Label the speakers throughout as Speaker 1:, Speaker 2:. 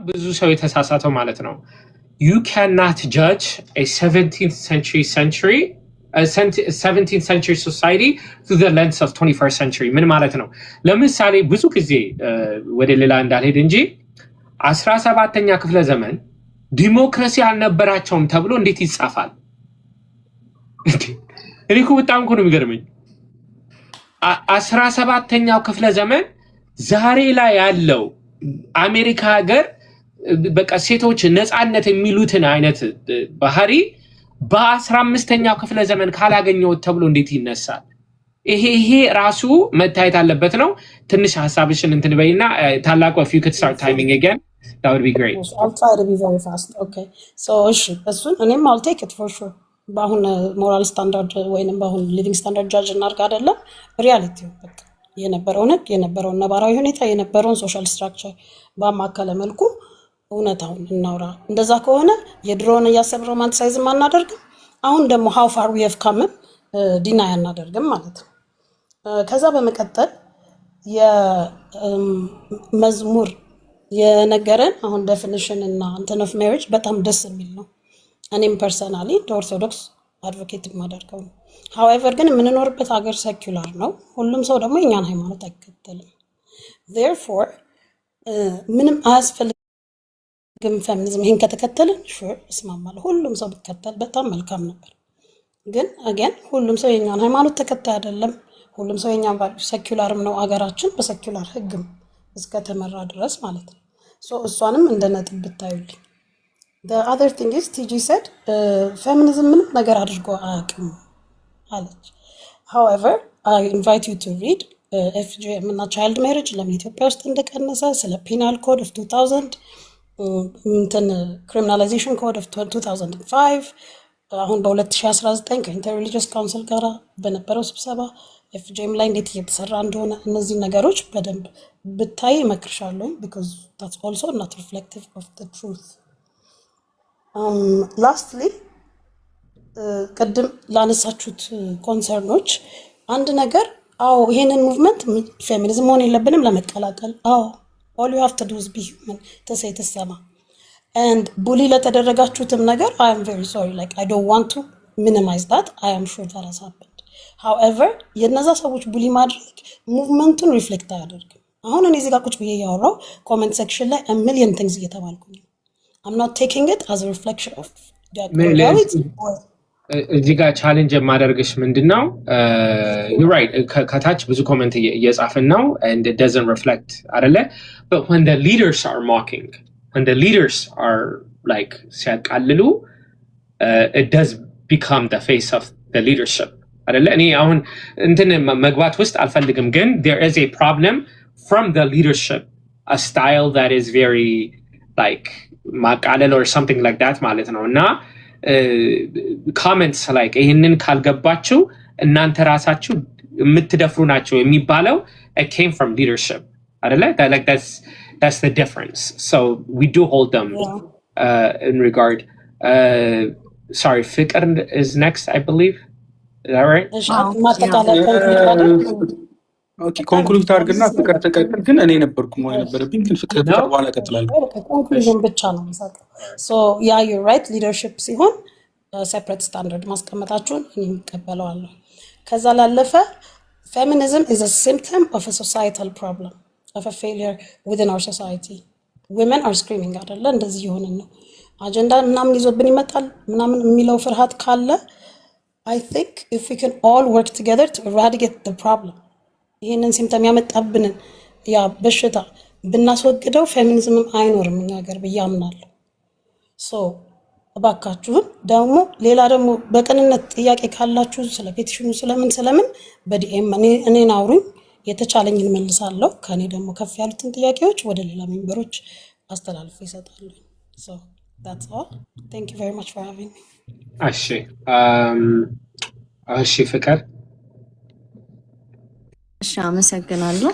Speaker 1: ብዙ ሰው የተሳሳተው ማለት ነው። You cannot judge a 17th century society through the lens of 21st century. ምን ማለት ነው? ለምሳሌ ብዙ ጊዜ ወደ ሌላ እንዳልሄድ እንጂ 17ኛ ክፍለ ዘመን ዲሞክራሲ አልነበራቸውም ተብሎ እንዴት ይጻፋል? እኔ እኮ በጣም እኮ ነው የሚገርመኝ። 17ኛው ክፍለ ዘመን ዛሬ ላይ ያለው አሜሪካ ሀገር በቃ ሴቶች ነፃነት የሚሉትን አይነት ባህሪ በ15ኛው ክፍለ ዘመን ካላገኘው ተብሎ እንዴት ይነሳል? ይሄ ራሱ መታየት አለበት ነው። ትንሽ ሐሳብሽን እንትን በይና ታላቁ if you could start timing again that would be great.
Speaker 2: I'll try to be very fast. Okay. So እሱን እኔም I'll take it for sure. በአሁን ሞራል ስታንዳርድ ወይንም በአሁን ሊቪንግ ስታንዳርድ ጃጅ እናድርግ አይደለም ሪያሊቲው በቃ የነበረውን የነበረውን ነባራዊ ሁኔታ የነበረውን ሶሻል ስትራክቸር በማከለ መልኩ እውነታውን እናውራ። እንደዛ ከሆነ የድሮውን እያሰብን ሮማንቲሳይዝ አናደርግም። አሁን ደግሞ how far we have come ዲናይ አናደርግም ማለት ነው። ከዛ በመቀጠል የመዝሙር የነገረን አሁን ዴፊኒሽን እና እንትን ኦፍ ሜሪጅ በጣም ደስ የሚል ነው። እኔም ፐርሰናሊ ኦርቶዶክስ አድቮኬት ማደርገው ነው። however ግን የምንኖርበት ሀገር ሴኩላር ነው። ሁሉም ሰው ደግሞ የኛን ሃይማኖት አይከተልም። therefore ምንም አያስፈልግም ፌሚኒዝም ይሄን ከተከተልን ሹር እስማማለሁ። ሁሉም ሰው ቢከተል በጣም መልካም ነበር። ግን again ሁሉም ሰው የኛን ሃይማኖት ተከታይ አይደለም። ሁሉም ሰው የኛን ቫልዩ ሴኩላርም ነው አገራችን በሴኩላር ህግም እስከተመራ ድረስ ማለት ነው። ሶ እሷንም እንደ ነጥብ ብታዩልኝ The other thing is TG said feminism ምንም ነገር አድርጎ አያውቅም አለች። However, I invite you to read FGM እና child marriage ለምን ኢትዮጵያ ውስጥ እንደቀነሰ ስለ penal code of 2000 እንትን criminalization code of 2005 አሁን በ2019 ከኢንተርሪሊጂየስ ካውንስል ጋር በነበረው ስብሰባ FGM ላይ እንዴት እየተሰራ እንደሆነ እነዚህ ነገሮች በደንብ ብታይ እመክርሻለሁ because that's also not reflective of the truth. Lastly ቅድም ላነሳችሁት ኮንሰርኖች አንድ ነገር ይሄንን ሙቭመንት ፌሚኒዝም ሆነ የለብንም ለመቀላቀል all you have to do is be human ተሰይ ተሰማ and bully ለተደረጋችሁትም ነገር I am very sorry like I don't want to minimize that I am sure that has happened. However የነዛ ሰዎች bully ማድረግ ሙቭመንቱን ሪፍሌክት አያደርግም። አሁን እኔ እዚህ ጋር ቁጭ ብዬ ያወራው ኮሜንት ሴክሽን ላይ a million things እየተባልኩኝ I'm not taking it as a reflection of that reality.
Speaker 1: እዚህ ጋር ቻሌንጅ የማደርግሽ ምንድነው you're right ከታች ብዙ ኮሜንት እየጻፍን ነው and it doesn't reflect አይደለ but when the leaders are mocking when the leaders are like ሲያቃልሉ it does become the face of the leadership አይደለ እኔ አሁን እንትን መግባት ውስጥ አልፈልግም ግን there is a problem from the leadership a style that is very like ማቃለል or something like that ማለት ነው እና comments like ይሄንን ካልገባችሁ እናንተ ራሳችሁ የምትደፍሩ ናቸው የሚባለው it came from leadership አይደለ like that's the difference so we do hold them in regard sorry Fikr is next I believe is that right
Speaker 3: ኦኬ ኮንክሉድ አድርግና ፍቅር ተቀጥል ግን እኔ ነበርኩ ማለት ነበርብኝ ግን ፍቅር በኋላ ቀጥላለሁ
Speaker 2: ኮንክሉዥን ብቻ ነው የሚሰጠው ሶ ያ ዩ ራይት ሊደርሺፕ ሲሆን ሴፐሬት ስታንዳርድ ማስቀመጣችሁን እኔ እቀበለዋለሁ ከዛ ላለፈ feminism is a symptom of a societal problem of a failure within our society women are screaming አይደለ እንደዚህ ይሆን ነው አጀንዳ ምናምን ይዞብን ይመጣል ምናምን የሚለው ፍርሃት ካለ I think if we can all work together to eradicate the problem ይሄንን ሲምፕተም ያመጣብንን ያ በሽታ ብናስወግደው ፌሚኒዝም አይኖርም እኛ ሀገር በያምናለሁ ሶ እባካችሁን ደግሞ ሌላ ደግሞ በቀንነት ጥያቄ ካላችሁ ስለ ፔቲሽኑ ስለምን በዲኤም እኔን አውሩኝ የተቻለኝን መልሳለሁ ከኔ ደግሞ ከፍ ያሉትን ጥያቄዎች ወደ ሌላ ሜምበሮች አስተላልፍ ይሰጣሉ so that's all thank you very much for having me
Speaker 1: እሺ ፍቅር
Speaker 4: አመሰግናለሁ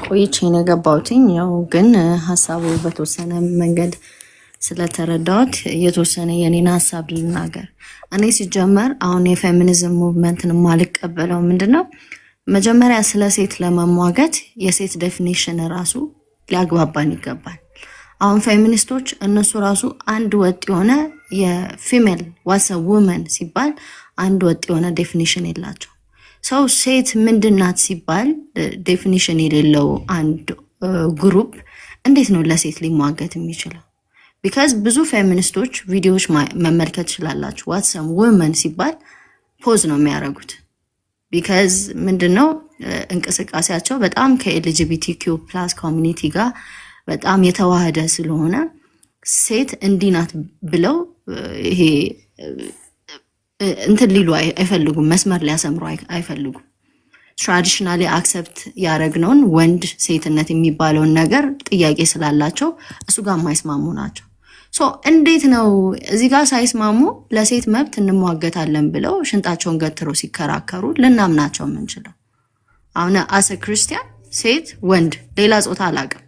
Speaker 4: ቆይቼ ነው የገባሁትኝ ያው ግን ሐሳቡ በተወሰነ መንገድ ስለተረዳሁት የተወሰነ የኔን ሐሳብ ልናገር እኔ ሲጀመር አሁን የፌሚኒዝም ሙቭመንትን ማልቀበለው ምንድነው መጀመሪያ ስለ ሴት ለመሟገት የሴት ዴፊኒሽን ራሱ ሊያግባባን ይገባል አሁን ፌሚኒስቶች እነሱ ራሱ አንድ ወጥ የሆነ የፊሜል ዋትስ ውመን ሲባል አንድ ወጥ የሆነ ዴፊኒሽን የላቸው። ሰው ሴት ምንድናት ሲባል ዴፊኒሽን የሌለው አንድ ግሩፕ እንዴት ነው ለሴት ሊሟገት የሚችለው? ቢካዝ ብዙ ፌሚኒስቶች ቪዲዮዎች መመልከት ትችላላችሁ። ዋትስ ውመን ሲባል ፖዝ ነው የሚያደርጉት። ቢካዝ ምንድነው እንቅስቃሴያቸው በጣም ከኤልጂቢቲኪው ፕላስ ኮሚኒቲ ጋር በጣም የተዋሃደ ስለሆነ ሴት እንዲህ ናት ብለው ይሄ እንትን ሊሉ አይፈልጉም፣ መስመር ሊያሰምሩ አይፈልጉም። ትራዲሽናሊ አክሰፕት ያደረግነውን ወንድ ሴትነት የሚባለውን ነገር ጥያቄ ስላላቸው እሱ ጋር የማይስማሙ ናቸው። ሶ እንዴት ነው እዚህ ጋር ሳይስማሙ ለሴት መብት እንሟገታለን ብለው ሽንጣቸውን ገትረው ሲከራከሩ ልናምናቸው የምንችለው? አሁን አሰ ክርስቲያን ሴት ወንድ ሌላ ጾታ አላውቅም።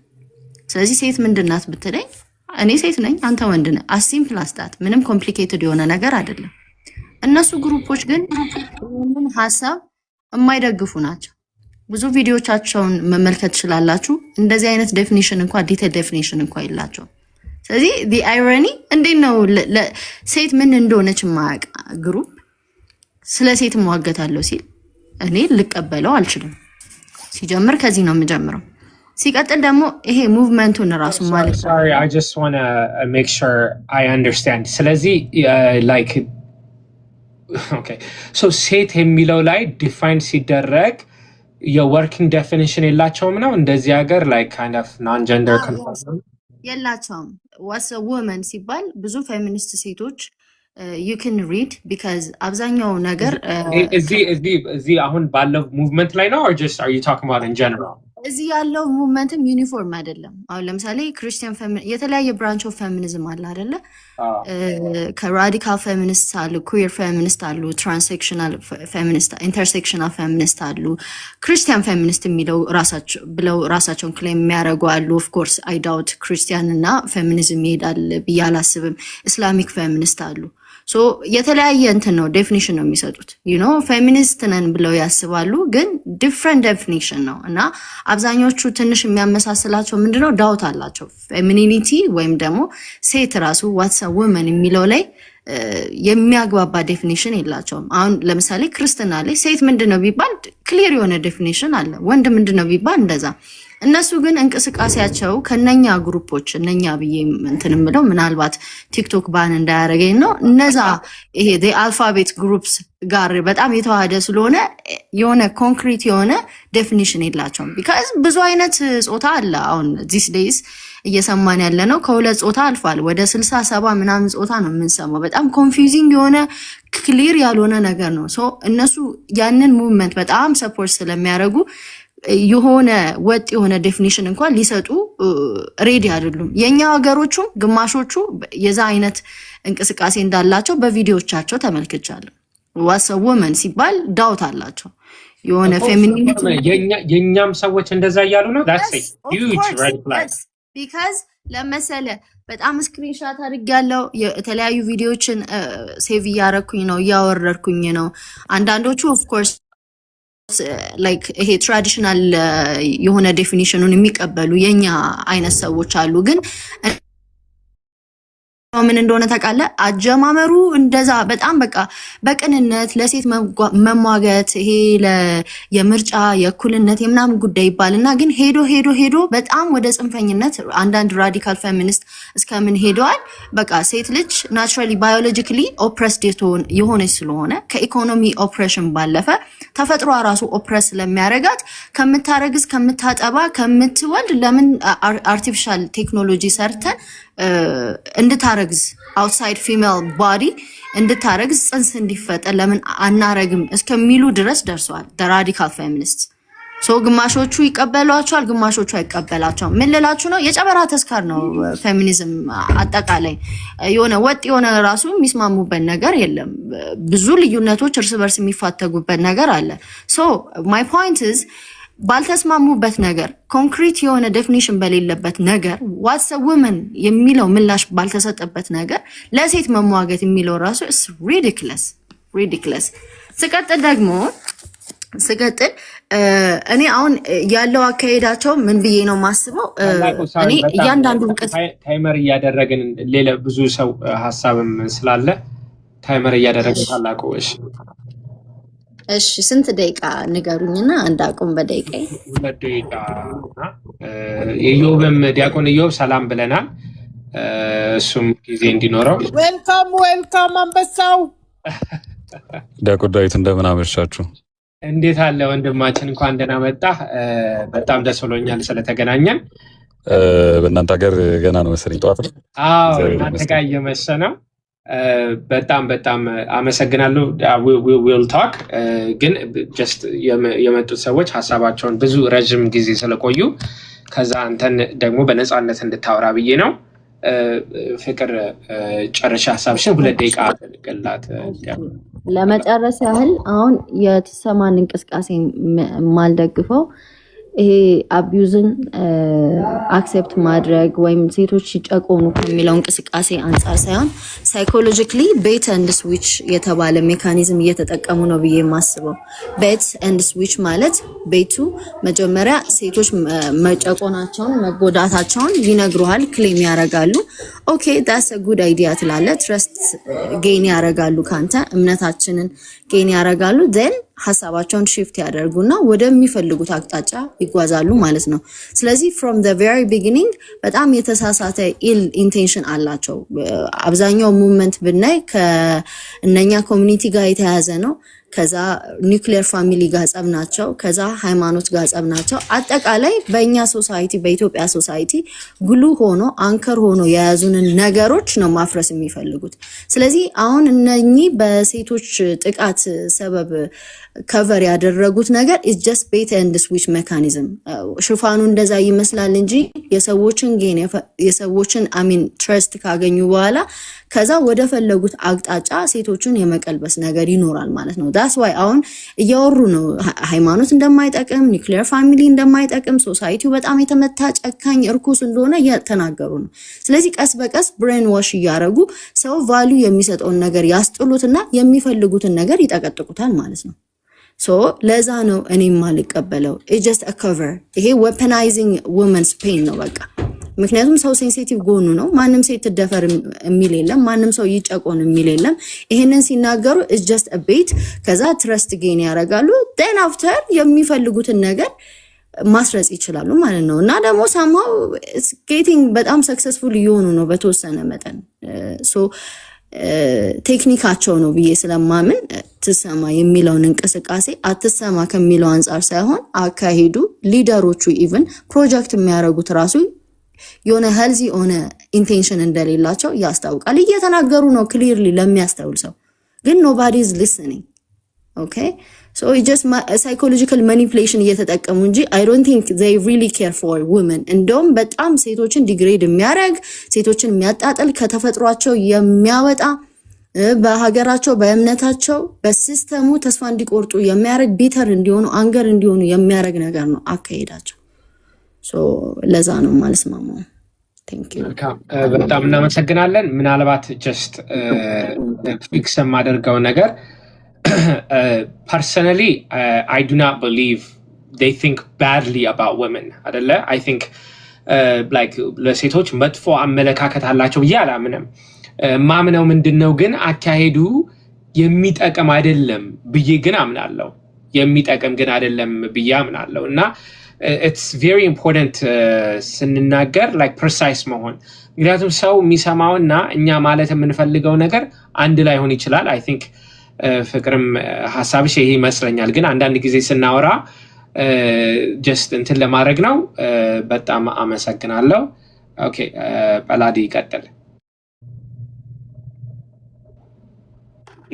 Speaker 4: ስለዚህ ሴት ምንድናት ብትለኝ እኔ ሴት ነኝ፣ አንተ ወንድ ነህ። አሲምፕል አስታት ምንም ኮምፕሊኬትድ የሆነ ነገር አይደለም። እነሱ ግሩፖች ግን ምን ሀሳብ የማይደግፉ ናቸው። ብዙ ቪዲዮቻቸውን መመልከት ትችላላችሁ። እንደዚህ አይነት ዴፊኒሽን እንኳን ዲቴል ዴፊኒሽን እንኳን የላቸውም። ስለዚህ ዲ አይሮኒ እንዴት ነው ሴት ምን እንደሆነች የማያውቅ ግሩፕ ስለ ሴት እሟገታለሁ ሲል እኔ ልቀበለው አልችልም። ሲጀምር ከዚህ ነው የምጀምረው። ሲቀጥል ደግሞ ይሄ ሙቭመንቱን ራሱ ማለት ነው።
Speaker 1: Sorry, I just want to make sure I understand. ስለዚህ like okay. So ሴት የሚለው ላይ ዲፋይን ሲደረግ የወርኪንግ ዴፊኒሽን የላቸውም ነው እንደዚህ ሀገር like kind of non-gender conforming
Speaker 4: የላቸውም። ዋትስ ውመን ሲባል ብዙ ፌሚኒስት ሴቶች you can read because አብዛኛው ነገር
Speaker 1: እዚህ አሁን ባለው ሙቭመንት ላይ ነው or just are you talking about in general?
Speaker 4: እዚህ ያለው ሙቭመንትም ዩኒፎርም አይደለም። አሁን ለምሳሌ ክርስቲያን የተለያየ ብራንች ኦፍ ፌሚኒዝም አለ አይደለ? ከራዲካል ፌሚኒስት አሉ፣ ኩዌር ፌሚኒስት አሉ፣ ትራንስሴክሽናል ፌሚኒስት፣ ኢንተርሴክሽናል ፌሚኒስት አሉ። ክርስቲያን ፌሚኒስት የሚለው ብለው ራሳቸውን ክሌም የሚያደርጉ አሉ። ኦፍ ኮርስ አይ ዳውት ክርስቲያን እና ፌሚኒዝም ይሄዳል ብዬ አላስብም። ኢስላሚክ ፌሚኒስት አሉ። ሶ የተለያየ እንትን ነው ዴፊኒሽን ነው የሚሰጡት። ዩኖ ፌሚኒስት ነን ብለው ያስባሉ፣ ግን ዲፍረንት ዴፊኒሽን ነው። እና አብዛኞቹ ትንሽ የሚያመሳስላቸው ምንድነው ዳውት አላቸው። ፌሚኒኒቲ ወይም ደግሞ ሴት ራሱ ዋትስ ውመን የሚለው ላይ የሚያግባባ ዴፊኒሽን የላቸውም። አሁን ለምሳሌ ክርስትና ላይ ሴት ምንድነው ቢባል ክሊር የሆነ ዴፊኒሽን አለ። ወንድ ምንድነው ቢባል እንደዛ። እነሱ ግን እንቅስቃሴያቸው ከነኛ ግሩፖች እነኛ ብዬ እንትን ምለው ምናልባት ቲክቶክ ባን እንዳያረገኝ ነው። እነዛ ይሄ አልፋቤት ግሩፕስ ጋር በጣም የተዋሃደ ስለሆነ የሆነ ኮንክሪት የሆነ ዴፊኒሽን የላቸውም። ቢካዝ ብዙ አይነት ጾታ አለ። አሁን ዚስ ዴይስ እየሰማን ያለ ነው ከሁለት ጾታ አልፏል። ወደ 60-70 ምናምን ጾታ ነው የምንሰማው። በጣም ኮንፊውዚንግ የሆነ ክሊር ያልሆነ ነገር ነው። ሶ እነሱ ያንን ሙቭመንት በጣም ሰፖርት ስለሚያደርጉ የሆነ ወጥ የሆነ ዴፊኒሽን እንኳን ሊሰጡ ሬዲ አይደሉም። የኛ ሀገሮቹም ግማሾቹ የዛ አይነት እንቅስቃሴ እንዳላቸው በቪዲዮቻቸው ተመልክቻለሁ። ዋትስ ውመን ሲባል ዳውት አላቸው። የሆነ ፌሚኒቲ
Speaker 1: የኛም ሰዎች እንደዛ እያሉ ነው። that's a huge red flag
Speaker 4: because ለመሰለ በጣም ስክሪንሻት አድርጌያለሁ። የተለያዩ ቪዲዮዎችን ሴቭ እያረኩኝ ነው፣ እያወረድኩኝ ነው። አንዳንዶቹ ኦፍ ኮርስ ላይክ ይሄ ትራዲሽናል የሆነ ዴፊኒሽኑን የሚቀበሉ የኛ አይነት ሰዎች አሉ። ግን ምን እንደሆነ ታውቃለህ? አጀማመሩ እንደዛ በጣም በቃ በቅንነት ለሴት መሟገት ይሄ የምርጫ የእኩልነት የምናምን ጉዳይ ይባልና ግን ሄዶ በጣም ወደ ጽንፈኝነት አንዳንድ ራዲካል ፌሚኒስት እስከምን ሄደዋል። በቃ ሴት ልጅ ናቹራሊ ባዮሎጂካሊ ኦፕረስድ የሆነች ስለሆነ ከኢኮኖሚ ኦፕሬሽን ባለፈ ተፈጥሯ ራሱ ኦፕረስ ስለሚያረጋት ከምታረግዝ ከምታጠባ ከምትወልድ ለምን አርቲፊሻል ቴክኖሎጂ ሰርተን እንድታረግዝ አውትሳይድ ፊሜል ቦዲ እንድታረግዝ ጽንስ እንዲፈጠር ለምን አናረግም እስከሚሉ ድረስ ደርሰዋል ራዲካል ፌሚኒስት። ሶ ግማሾቹ ይቀበሏቸዋል፣ ግማሾቹ አይቀበላቸውም። ምን ልላችሁ ነው? የጨበራ ተስካር ነው ፌሚኒዝም። አጠቃላይ የሆነ ወጥ የሆነ ራሱ የሚስማሙበት ነገር የለም። ብዙ ልዩነቶች እርስ በርስ የሚፋተጉበት ነገር አለ። ሶ ማይ ፖይንት ኢዝ ባልተስማሙበት ነገር ኮንክሪት የሆነ ዴፊኒሽን በሌለበት ነገር ዋትስ ውመን የሚለው ምላሽ ባልተሰጠበት ነገር ለሴት መሟገት የሚለው ራሱ ሪዲክለስ። ስቀጥል ደግሞ ስቀጥል እኔ አሁን ያለው አካሄዳቸው ምን ብዬ ነው ማስበው? እኔ እያንዳንዱ
Speaker 1: ታይመር እያደረግን ሌላ ብዙ ሰው ሐሳብም ስላለ ታይመር እያደረግን ታላቁ
Speaker 4: እሺ ስንት ደቂቃ ንገሩኝና እንዳቁም በደቂቃ
Speaker 1: 2 ደቂቃ የዮብም ዲያቆን ዮብ ሰላም ብለናል እሱም ጊዜ እንዲኖረው
Speaker 5: ዌልካም አንበሳው
Speaker 6: ዲያቆን ዳዊት እንደምን አመሻችሁ
Speaker 1: እንዴት አለ ወንድማችን እንኳን ደህና መጣህ በጣም ደስ ብሎኛል ስለተገናኘን
Speaker 6: በእናንተ ሀገር ገና ነው መሰለኝ ጠዋት ነው
Speaker 1: አዎ እናንተ ጋር እየመሸ ነው በጣም አመሰግናለሁ we'll talk ግን just የመጡት ሰዎች ሐሳባቸውን ብዙ ረጅም ጊዜ ስለቆዩ ከዛ አንተን ደግሞ በነፃነት እንድታወራ ብዬ ነው ፍቅር ጨርሻ ሐሳብሽን 2 ደቂቃ ገላት
Speaker 4: ለመጨረስ ያህል አሁን የተሰማን እንቅስቃሴ ማልደግፈው ይሄ አቢዩዝን አክሴፕት ማድረግ ወይም ሴቶች ይጨቆኑ ከሚለው እንቅስቃሴ አንፃር ሳይሆን ሳይኮሎጂካሊ ቤት ኤንድ ስዊች የተባለ ሜካኒዝም እየተጠቀሙ ነው ብዬ የማስበው። ቤት ኤንድ ስዊች ማለት ቤቱ መጀመሪያ ሴቶች መጨቆናቸውን መጎዳታቸውን ይነግሩሃል፣ ክሌም ያደርጋሉ። ኦኬ ዳትስ አ ጉድ አይዲያ ትላለ፣ ትረስት ጌን ያደርጋሉ፣ ካንተ እምነታችንን ጌን ያደርጋሉ። ዜን ሐሳባቸውን shift ያደርጉና ወደሚፈልጉት አቅጣጫ ይጓዛሉ ማለት ነው። ስለዚህ from the very beginning በጣም የተሳሳተ ኢል ኢንቴንሽን አላቸው። አብዛኛው ሙቭመንት ብናይ ከእነኛ ኮሚኒቲ ጋር የተያያዘ ነው። ከዛ ኒውክሊየር ፋሚሊ ጋር ጸብ ናቸው። ከዛ ሃይማኖት ጋር ጸብ ናቸው። አጠቃላይ በእኛ ሶሳይቲ በኢትዮጵያ ሶሳይቲ ግሉ ሆኖ አንከር ሆኖ የያዙንን ነገሮች ነው ማፍረስ የሚፈልጉት። ስለዚህ አሁን እነኚህ በሴቶች ጥቃት ሰበብ ከቨር ያደረጉት ነገር is just bait and switch mechanism ሽፋኑ እንደዛ ይመስላል እንጂ የሰዎችን ጌን የሰዎችን ትረስት ካገኙ በኋላ ከዛ ወደ ፈለጉት አቅጣጫ ሴቶችን የመቀልበስ ነገር ይኖራል ማለት ነው። that's why አሁን እያወሩ ነው ሃይማኖት እንደማይጠቅም ኒውክሊየር ፋሚሊ እንደማይጠቅም ሶሳይቲው በጣም የተመታ ጨካኝ እርኩስ እንደሆነ እየተናገሩ ነው። ስለዚህ ቀስ በቀስ ብሬን ዋሽ እያደረጉ ሰው ቫልዩ የሚሰጠውን ነገር ያስጥሉትና የሚፈልጉትን ነገር ይጠቀጥቁታል ማለት ነው። ሶ ለዛ ነው እኔም ማልቀበለው it's just a cover ይሄ weaponizing women's pain ነው በቃ። ምክንያቱም ሰው ሴንሲቲቭ ጎኑ ነው። ማንም ሴት ትደፈር የሚል የለም፣ ማንም ሰው ይጨቆን የሚል የለም። ይሄንን ሲናገሩ it's just a bait ከዛ ትረስት ጌን ያደርጋሉ። then after የሚፈልጉትን ነገር ማስረጽ ይችላሉ ማለት ነው። እና ደግሞ somehow it's getting በጣም successful እየሆኑ ነው በተወሰነ መጠን ሶ ቴክኒካቸው ነው ብዬ ስለማምን ትሰማ የሚለውን እንቅስቃሴ አትሰማ ከሚለው አንፃር ሳይሆን አካሄዱ ሊደሮቹ ኢቭን ፕሮጀክት የሚያደርጉት ራሱ የሆነ ሄልዚ ሆነ ኢንቴንሽን እንደሌላቸው ያስታውቃል። እየተናገሩ ነው ክሊርሊ ለሚያስተውል ሰው ግን nobody is listening okay so it just psychological manipulation እየተጠቀሙ እንጂ I don't think they really care for women እንደውም በጣም ሴቶችን ዲግሬድ የሚያደርግ ሴቶችን የሚያጣጥል ከተፈጥሯቸው የሚያወጣ በሀገራቸው በእምነታቸው በሲስተሙ ተስፋ እንዲቆርጡ የሚያደርግ ቢተር እንዲሆኑ አንገር እንዲሆኑ የሚያደርግ ነገር ነው አካሄዳቸው። so ለዛ ነው ማልስማማው። thank you
Speaker 1: በጣም እናመሰግናለን። ምናልባት just ፊክስ ማደርገው ነገር personally I do not believe they think badly about women አይደለ I think like ለሴቶች መጥፎ አመለካከት አላቸው ብዬ አላምንም። ማምነው ምንድነው ግን አካሄዱ የሚጠቅም አይደለም ብዬ ግን አምናለሁ። የሚጠቅም ግን አይደለም ብዬ አምናለሁ እና it's very important ስንናገር like precise መሆን ምክንያቱም ሰው የሚሰማውና እኛ ማለት የምንፈልገው ነገር አንድ ላይ ሆን ይችላል። I think ፍቅርም ሐሳብሽ ይሄ ይመስለኛል ግን አንዳንድ ጊዜ ስናወራ just እንትን ለማድረግ ነው። በጣም አመሰግናለሁ። ኦኬ ጳላዲ ይቀጥል።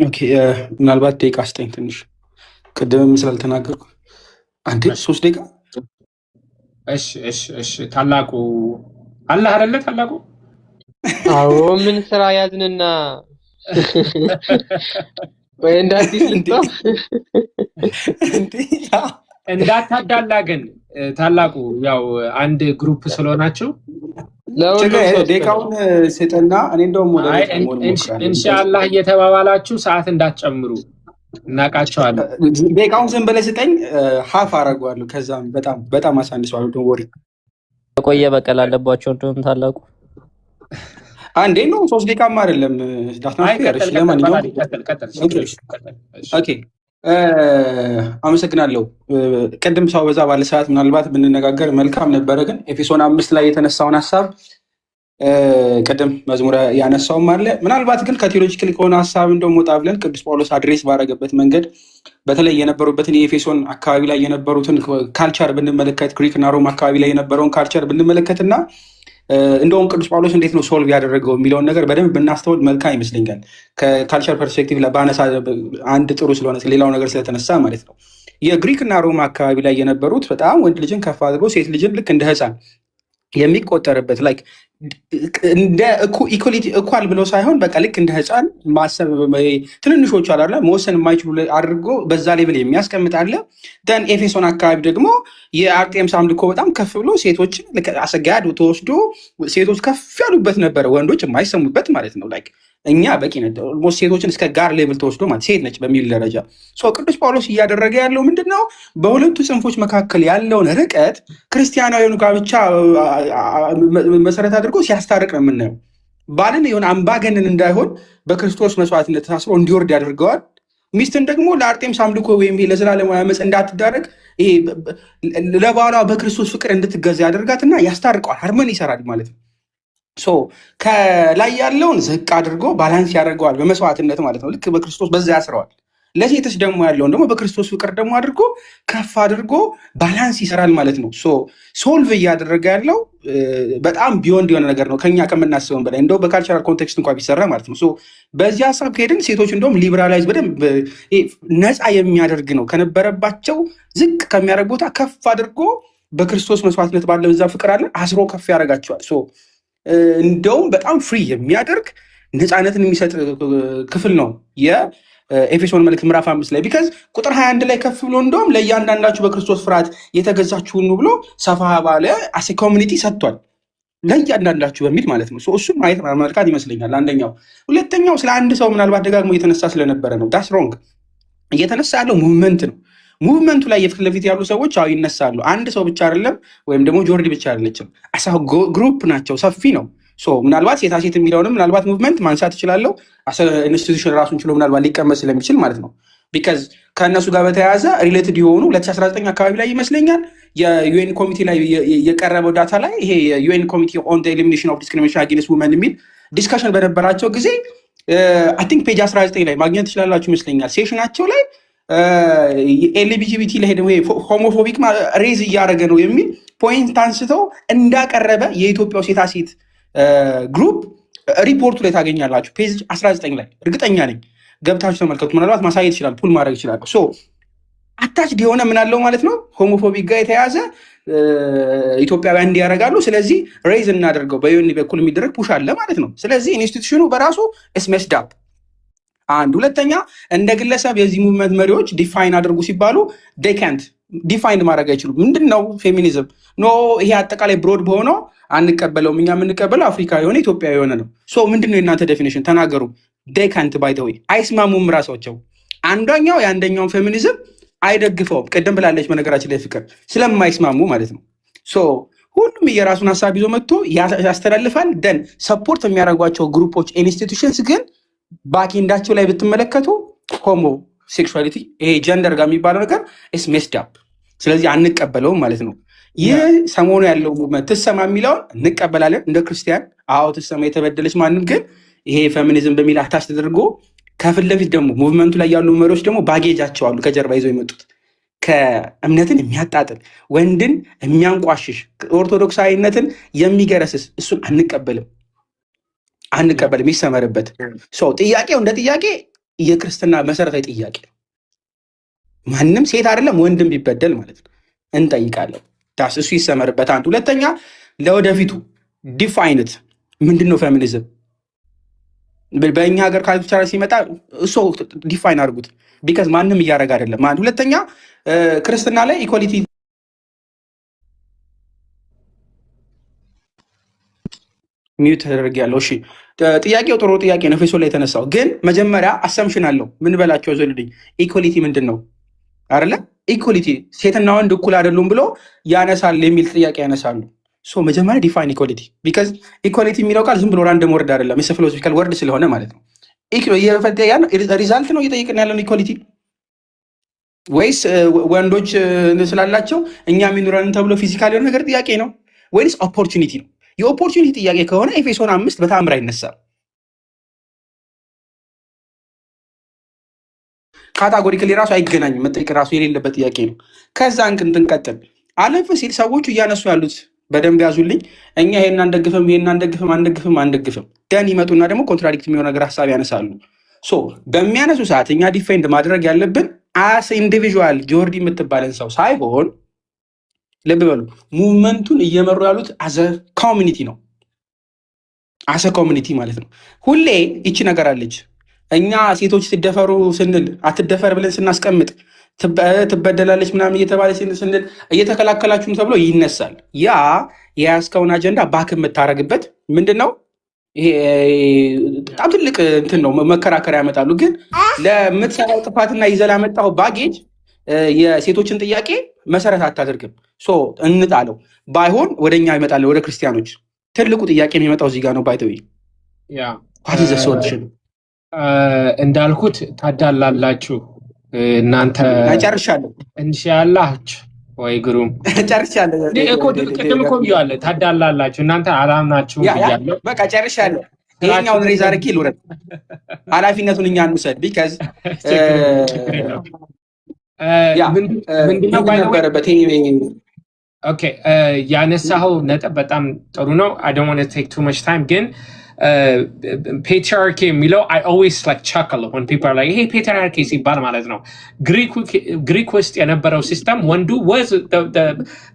Speaker 3: ኦኬ ምናልባት ደቂቃ አስጠኝ ትንሽ ቅድምም ስላልተናገርኩ አንዴ 3 ደቂቃ
Speaker 1: እሺ ታላቁ አለ አይደለ ታላቁ
Speaker 5: አዎ ምን ስራ ያዝንና ወይ እንዳዲስ
Speaker 1: እንዳታዳላ ግን ታላቁ ያው አንድ ግሩፕ ስለሆናችሁ
Speaker 3: ደቂቃውን ስጠና እኔ እንደውም ወደ
Speaker 1: ኢንሻአላህ እየተባባላችሁ ሰዓት እንዳትጨምሩ እናቃቸዋለን።
Speaker 3: ደቂቃውን ዝም ብለህ ስጠኝ፣ ሀፍ አደርገዋለሁ። ከዛም በጣም አሳንሰዋለሁ። ዶንት ወሪ።
Speaker 7: ቆየ በቀል አለባቸው እንደሆነ ታላቁ
Speaker 3: አንዴ ነው 3 ደቂቃማ አይደለም። ለማንኛውም ኦኬ፣ አመሰግናለሁ። ቅድም ሰው በዛ ባለ ሰዓት ምናልባት ብንነጋገር መልካም ነበረ፣ ግን ኤፌሶን 5 ላይ የተነሳውን ሀሳብ ቅድም መዝሙረ ያነሳውም አለ። ምናልባት ግን ከቴዎሎጂካል ከሆነ ሀሳብ እንደውም ወጣ ብለን ቅዱስ ጳውሎስ አድሬስ ባረገበት መንገድ በተለይ የነበሩበትን የኤፌሶን አካባቢ ላይ የነበሩትን ካልቸር ብንመለከት፣ ግሪክ እና ሮም አካባቢ ላይ የነበረውን ካልቸር ብንመለከት እና እንደውም ቅዱስ ጳውሎስ እንዴት ነው ሶልቭ ያደረገው የሚለውን ነገር በደንብ ብናስተውል መልካም ይመስለኛል። ከካልቸር ፐርስፔክቲቭ ባነሳ አንድ ጥሩ ስለሆነ ሌላው ነገር ስለተነሳ ማለት ነው። የግሪክ እና ሮም አካባቢ ላይ የነበሩት በጣም ወንድ ልጅን ከፍ አድርጎ ሴት ልጅን ልክ እንደ ሕፃን የሚቆጠርበት ላይክ እንደ ኢኳሊቲ እኳል ብለው ሳይሆን በቃ ልክ እንደ ሕፃን ማሰብ ትንንሾቹ አላለ መወሰን የማይችሉ አድርጎ በዛ ሌቭል የሚያስቀምጥ አለ። ደን ኤፌሶን አካባቢ ደግሞ የአርጤምስ አምልኮ በጣም ከፍ ብሎ ሴቶችን አሰጋድ ተወስዶ ሴቶች ከፍ ያሉበት ነበረ፣ ወንዶች የማይሰሙበት ማለት ነው። ላይክ እኛ በቂ ነ ሴቶችን እስከ ጋር ሌቭል ተወስዶ ማለት ሴት ነች በሚል ደረጃ ቅዱስ ጳውሎስ እያደረገ ያለው ምንድን ነው? በሁለቱ ጽንፎች መካከል ያለውን ርቀት ክርስቲያናዊውን ጋብቻ መሰረት አድርጎ ሲያስታርቅ ነው የምናየው። ባልን የሆነ አምባገነን እንዳይሆን በክርስቶስ መስዋዕትነት ታስሮ እንዲወርድ ያደርገዋል። ሚስትን ደግሞ ለአርጤምስ አምልኮ ወይም ለዘላለማዊ ዓመፅ እንዳትዳረግ ለባሏ በክርስቶስ ፍቅር እንድትገዛ ያደርጋትና ያስታርቀዋል። ሃርመኒ ይሰራል ማለት ነው። ከላይ ያለውን ዝቅ አድርጎ ባላንስ ያደርገዋል በመስዋዕትነት ማለት ነው። ልክ በክርስቶስ በዛ ያስረዋል። ለሴቶች ደግሞ ያለውን ደግሞ በክርስቶስ ፍቅር ደግሞ አድርጎ ከፍ አድርጎ ባላንስ ይሰራል ማለት ነው። ሶልቭ እያደረገ ያለው በጣም ቢዮንድ የሆነ ነገር ነው ከኛ ከምናስበን በላይ እንደው በካልቸራል ኮንቴክስት እንኳ ቢሰራ ማለት ነው። በዚህ ሀሳብ ከሄድን ሴቶች እንደውም ሊበራላይዝ በደንብ ነፃ የሚያደርግ ነው። ከነበረባቸው ዝቅ ከሚያደርግ ቦታ ከፍ አድርጎ በክርስቶስ መስዋዕትነት ባለ በዛ ፍቅር አለ አስሮ ከፍ ያደርጋቸዋል። እንደውም በጣም ፍሪ የሚያደርግ ነፃነትን የሚሰጥ ክፍል ነው የኤፌሶን መልእክት ምዕራፍ 5 ላይ ቢካዝ ቁጥር 21 ላይ ከፍ ብሎ እንደውም ለእያንዳንዳችሁ በክርስቶስ ፍርሃት የተገዛችሁን ብሎ ሰፋ ባለ አሴ ኮሚኒቲ ሰጥቷል። ለእያንዳንዳችሁ በሚል ማለት ነው። እሱም ማየት መልካት ይመስለኛል። አንደኛው። ሁለተኛው ስለ አንድ ሰው ምናልባት ደጋግሞ እየተነሳ ስለነበረ ነው። ዳስ ሮንግ። እየተነሳ ያለው ሙቭመንት ነው። ሙቭመንቱ ላይ የፊት ለፊት ያሉ ሰዎች ይነሳሉ። አንድ ሰው ብቻ አይደለም፣ ወይም ደግሞ ጆርዲ ብቻ አይደለችም። ግሩፕ ናቸው፣ ሰፊ ነው። ምናልባት ሴታ ሴት የሚለውንም ምናልባት ሙቭመንት ማንሳት እችላለሁ። ኢንስቲቱሽን ራሱን ችሎ ምናልባት ሊቀመጥ ስለሚችል ማለት ነው። ቢካዝ ከእነሱ ጋር በተያያዘ ሪሌትድ የሆኑ 2019 አካባቢ ላይ ይመስለኛል የዩኤን ኮሚቴ ላይ የቀረበው ዳታ ላይ ይሄ የዩኤን ኮሚቴ ኦን ኤሊሚኔሽን ኦፍ ዲስክሪሚኔሽን አጌንስት ውመን የሚል ዲስካሽን በነበራቸው ጊዜ አይ ቲንክ ፔጅ 19 ላይ ማግኘት ትችላላችሁ ይመስለኛል። ሴሽናቸው ላይ ኤልጂቢቲ ላይ ደግሞ ሆሞፎቢክ ሬዝ እያደረገ ነው የሚል ፖይንት አንስተው እንዳቀረበ የኢትዮጵያው ሴታ ሴት ግሩፕ ሪፖርቱ ላይ ታገኛላችሁ። ፔጅ 19 ላይ እርግጠኛ ነኝ፣ ገብታችሁ ተመልከቱ። ምናልባት ማሳየት ይችላል፣ ፑል ማድረግ ይችላል። አታችድ የሆነ ምን አለው ማለት ነው። ሆሞፎቢክ ጋር የተያዘ ኢትዮጵያውያን እንዲያደርጋሉ። ስለዚህ ሬዝ እናደርገው በዩኤን በኩል የሚደረግ ፑሽ አለ ማለት ነው። ስለዚህ ኢንስቲቱሽኑ በራሱ ስሜስዳፕ አንድ። ሁለተኛ እንደ ግለሰብ የዚህ ሙቭመንት መሪዎች ዲፋይን አድርጉ ሲባሉ ዴካንት ዲፋይን ማድረግ አይችሉም። ምንድን ነው ፌሚኒዝም? ኖ ይሄ አጠቃላይ ብሮድ በሆነው አንቀበለውም። እኛ የምንቀበለው አፍሪካ የሆነ ኢትዮጵያ የሆነ ነው። ምንድን ነው የእናንተ ዴፊኒሽን ተናገሩ። ዴካንት ባይ ዘ ዌይ አይስማሙም ራሳቸው። አንደኛው የአንደኛውን ፌሚኒዝም አይደግፈውም። ቅድም ብላለች በነገራችን ላይ ፍቅር ስለማይስማሙ ማለት ነው። ሁሉም የራሱን ሀሳብ ይዞ መጥቶ ያስተላልፋል። ደን ሰፖርት የሚያደርጓቸው ግሩፖች ኢንስቲቱሽንስ ግን ባኪንዳቸው ላይ ብትመለከቱ ሆሞ ሴክሹዋሊቲ ይሄ ጀንደር ጋር የሚባለው ነገር ኢስ ሜስድ አፕ። ስለዚህ አንቀበለውም ማለት ነው። ይህ ሰሞኑ ያለው ሙቭመንት ትሰማ የሚለውን እንቀበላለን እንደ ክርስቲያን። አዎ ትሰማ፣ የተበደለች ማንም። ግን ይሄ ፌሚኒዝም በሚል አታች ተደርጎ ከፊት ለፊት ደግሞ ሙቭመንቱ ላይ ያሉ መሪዎች ደግሞ ባጌጃቸው አሉ ከጀርባ ይዘው የመጡት ከእምነትን የሚያጣጥል ወንድን የሚያንቋሽሽ ኦርቶዶክሳዊነትን የሚገረስስ እሱን አንቀበልም ይሰመርበት። ጥያቄው እንደ ጥያቄ የክርስትና መሰረታዊ ጥያቄ ማንም ሴት አይደለም ወንድም ቢበደል ማለት ነው እንጠይቃለን። ዳስ እሱ ይሰመርበት። አንድ። ሁለተኛ ለወደፊቱ ዲፋይንት ምንድን ነው ፌሚኒዝም በእኛ ሀገር ካልቸር ሲመጣ እሱ ዲፋይን አድርጉት። ቢካዝ ማንም እያደረገ አይደለም። አንድ። ሁለተኛ ክርስትና ላይ ኢኳሊቲ ሚዩት ተደርጊያለሁ። እሺ ጥያቄው ጥሩ ጥያቄ ነው። ፌሶ ላይ የተነሳው ግን መጀመሪያ አሰምሽን አለው። ምን በላቸው ዘልልኝ ኢኳሊቲ ምንድን ነው አይደለ? ኢኳሊቲ ሴትና ወንድ እኩል አይደሉም ብሎ ያነሳል የሚል ጥያቄ ያነሳሉ። ሶ መጀመሪያ ዲፋይን ኢኳሊቲ ቢካዝ ኢኳሊቲ የሚለው ቃል ዝም ብሎ ራንደም ወርድ አይደለም፣ ኢትስ ፊሎሶፊካል ወርድ ስለሆነ ማለት ነው። ሪዛልት ነው እየጠየቅን ያለውን ኢኳሊቲ ወይስ ወንዶች ስላላቸው እኛ የሚኖረን ተብሎ ፊዚካል የሆነ ነገር ጥያቄ ነው ወይስ ኦፖርቹኒቲ ነው? የኦፖርቹኒቲ ጥያቄ ከሆነ ኤፌሶን 5 በተአምር አይነሳም። ካታጎሪካሊ ራሱ አይገናኝም። መጠየቅ ራሱ የሌለበት ጥያቄ ነው። ከዛ እንቀጥል አለፍ ሲል ሰዎቹ እያነሱ ያሉት በደንብ ያዙልኝ። እኛ ይሄን አንደግፍም ደን ይመጡና ደግሞ ኮንትራዲክት የሚሆን ነገር ሀሳብ ያነሳሉ። ሶ በሚያነሱ ሰዓት እኛ ዲፌንድ ማድረግ ያለብን አስ ኢንዲቪዥዋል ጆርዲ የምትባለን ሰው ሳይሆን ልብ በሉ ሙቭመንቱን እየመሩ ያሉት አዘ ኮሚኒቲ ነው። አዘ ኮሚኒቲ ማለት ነው። ሁሌ ይቺ ነገር አለች። እኛ ሴቶች ሲደፈሩ ስንል አትደፈር ብለን ስናስቀምጥ ትበደላለች ምናምን እየተባለ ስንል እየተከላከላችሁም ተብሎ ይነሳል። ያ የያዝከውን አጀንዳ ባክ የምታደርግበት ምንድን ነው? ይሄ በጣም ትልቅ እንትን ነው። መከራከሪያ ያመጣሉ። ግን ለምትሰራው ጥፋትና ይዘህ ላመጣው ባጌጅ የሴቶችን ጥያቄ መሰረት አታደርግም። ሶ እንጣለው። ባይሆን ወደኛ ይመጣል፣ ወደ ክርስቲያኖች ትልቁ ጥያቄ የሚመጣው እዚህ ጋር ነው። ባይተዊ ሶሉሽን
Speaker 1: እንዳልኩት ታዳላላችሁ እናንተ።
Speaker 3: ጨርሻለሁ።
Speaker 1: እንሻላችሁ ወይ ግሩም
Speaker 3: ጨርሻለሁ
Speaker 1: እኮ ቅድም እኮ ብዬዋለሁ። ታዳላላችሁ እናንተ አላምናችሁም ብያለሁ።
Speaker 3: በቃ ጨርሻለሁ። ይሄኛውን ሬዝ አድርጌ ልውረድ። ኃላፊነቱን እኛ እንውሰድ። ቢካዝ ምንድነው ነበረበት
Speaker 1: ያነሳኸው ነጥብ በጣም ጥሩ ነው። I don't want to take too much time ግን patriarchy የሚለው I always like chuckle when people are like hey patriarchy ሲባል ማለት ነው ግሪክ ውስጥ የነበረው ሲስተም ወንዱ was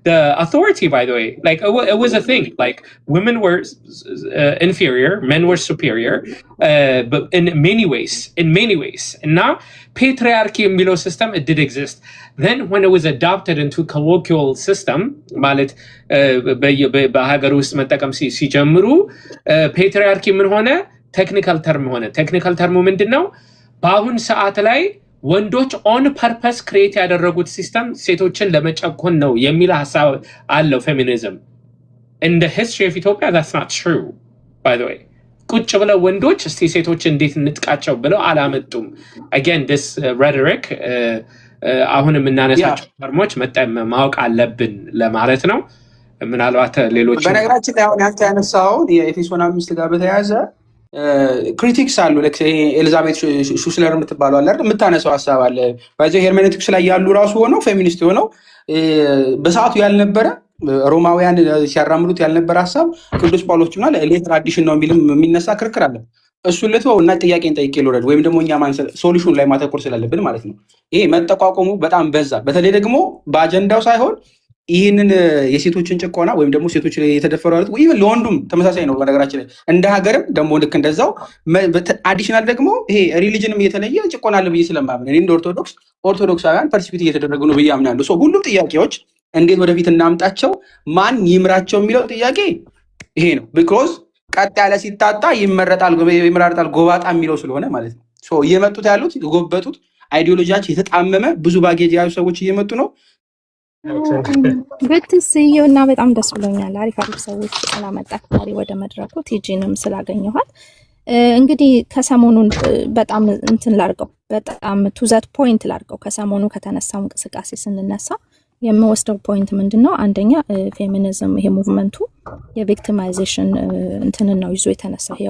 Speaker 1: the authority by the way like it was a thing like women were inferior men were superior but in many ways እና patriarchy የሚለው system it did exist then when it was adopted into colloquial system ማለት በሀገር ውስጥ መጠቀም ሲጀምሩ patriarchy ምን ሆነ ቴክኒካል ተርም ሆነ ቴክኒካል ተርሙ ምንድነው በአሁን ሰዓት ላይ ወንዶች ኦን ፐርፐስ ክሬት ያደረጉት ሲስተም ሴቶችን ለመጨቆን ነው የሚል ሐሳብ አለው ፌሚኒዝም in the history of Ethiopia that's not true by the way ቁጭ ብለው ወንዶች እስቲ ሴቶች እንዴት እንጥቃቸው ብለው አላመጡም again this rhetoric አሁን የምናነሳቸው ተርሞች ማወቅ አለብን ለማለት ነው። ምናልባት ሌሎች
Speaker 3: በነገራችን ላይ አሁን ያንተ ያነሳው የኤፌሶን 5 ጋር በተያያዘ ክሪቲክስ አሉ። ለክ ኤሊዛቤት ሹስለር የምትባለው አለ አይደል የምታነሳው ሐሳብ አለ ባይዘ ሄርሜኔቲክስ ላይ ያሉ ራሱ ሆነው ፌሚኒስት ሆነው በሰዓቱ ያልነበረ ሮማውያን ሲያራምዱት ያልነበረ ሐሳብ ቅዱስ ጳውሎስና ሌተር አዲሽን ነው የሚነሳ ክርክር አለ። እሱን ልትወው እና ጥያቄን ጠይቄ ልውረድ ወይም ደግሞ እኛ ሶሉሽን ላይ ማተኮር ስላለብን ማለት ነው። ይሄ መጠቋቆሙ በጣም በዛ። በተለይ ደግሞ በአጀንዳው ሳይሆን ይህንን የሴቶችን ጭቆና ወይም ደግሞ ሴቶች ላይ የተደፈሩ ያሉት ወይ ለወንዱም ተመሳሳይ ነው። በነገራችን ላይ እንደ ሀገርም ደግሞ ልክ እንደዛው አዲሽናል ደግሞ ይሄ ሪሊጅንም እየተለየ ጭቆና አለ ብዬ ስለማምን እኔ እንደ ኦርቶዶክሳውያን ፐርሲፒት እየተደረጉ ነው ብዬ አምናለሁ። ሶ ሁሉም ጥያቄዎች እንዴት ወደፊት እናምጣቸው፣ ማን ይምራቸው የሚለው ጥያቄ ይሄ ነው። ቢኮዝ ቀጥ ያለ ሲታጣ ይመረጣል ጎባጣ የሚለው ስለሆነ ማለት ነው። ሶ እየመጡት ያሉት የጎበጡት አይዲዮሎጂያቸው የተጣመመ ብዙ ባጌጅ ያሉ ሰዎች እየመጡ ነው።
Speaker 8: በትስየው እና በጣም ደስ ብሎኛል። አሪፍ ሰዎች ስላመጣት ዛሬ ወደ መድረኩ ቲጂንም ስላገኘኋት እንግዲህ ከሰሞኑን በጣም እንትን ላርገው በጣም ቱ ዛት ፖይንት ላርገው ከሰሞኑ ከተነሳው እንቅስቃሴ ስንነሳ የምወስደው ፖይንት ምንድነው? አንደኛ ፌሚኒዝም ይሄ ሙቭመንቱ የቪክቲማይዜሽን እንትንን ነው ይዞ የተነሳው። ይሄ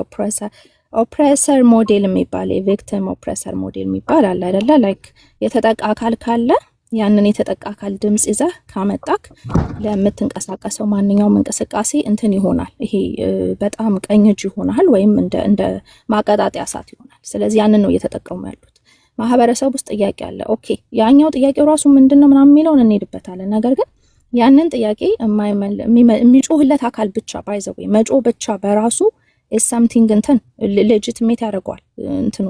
Speaker 8: ኦፕሬሰር ሞዴል የሚባል የቪክቲም ኦፕሬሰር ሞዴል የሚባል አለ አይደለ? ላይክ የተጠቃ አካል ካለ ያንን የተጠቃ አካል ድምጽ ይዘህ ካመጣክ ለምትንቀሳቀሰው ማንኛውም እንቅስቃሴ እንትን ይሆናል። ይሄ በጣም ቀኝ እጅ ይሆናል ወይም እንደ ማቀጣጣያ እሳት ይሆናል። ስለዚህ ያንን ነው እየተጠቀሙ ያሉት። ማህበረሰብ ውስጥ ጥያቄ አለ። ኦኬ ያኛው ጥያቄው ራሱ ምንድነው ምናምን የሚለውን እንሄድበታለን። ነገር ግን ያንን ጥያቄ የሚጮህለት አካል ብቻ ባይዘው መጮህ ብቻ በራሱ is something እንትን ሌጂቲሜት ያደርገዋል እንትኑ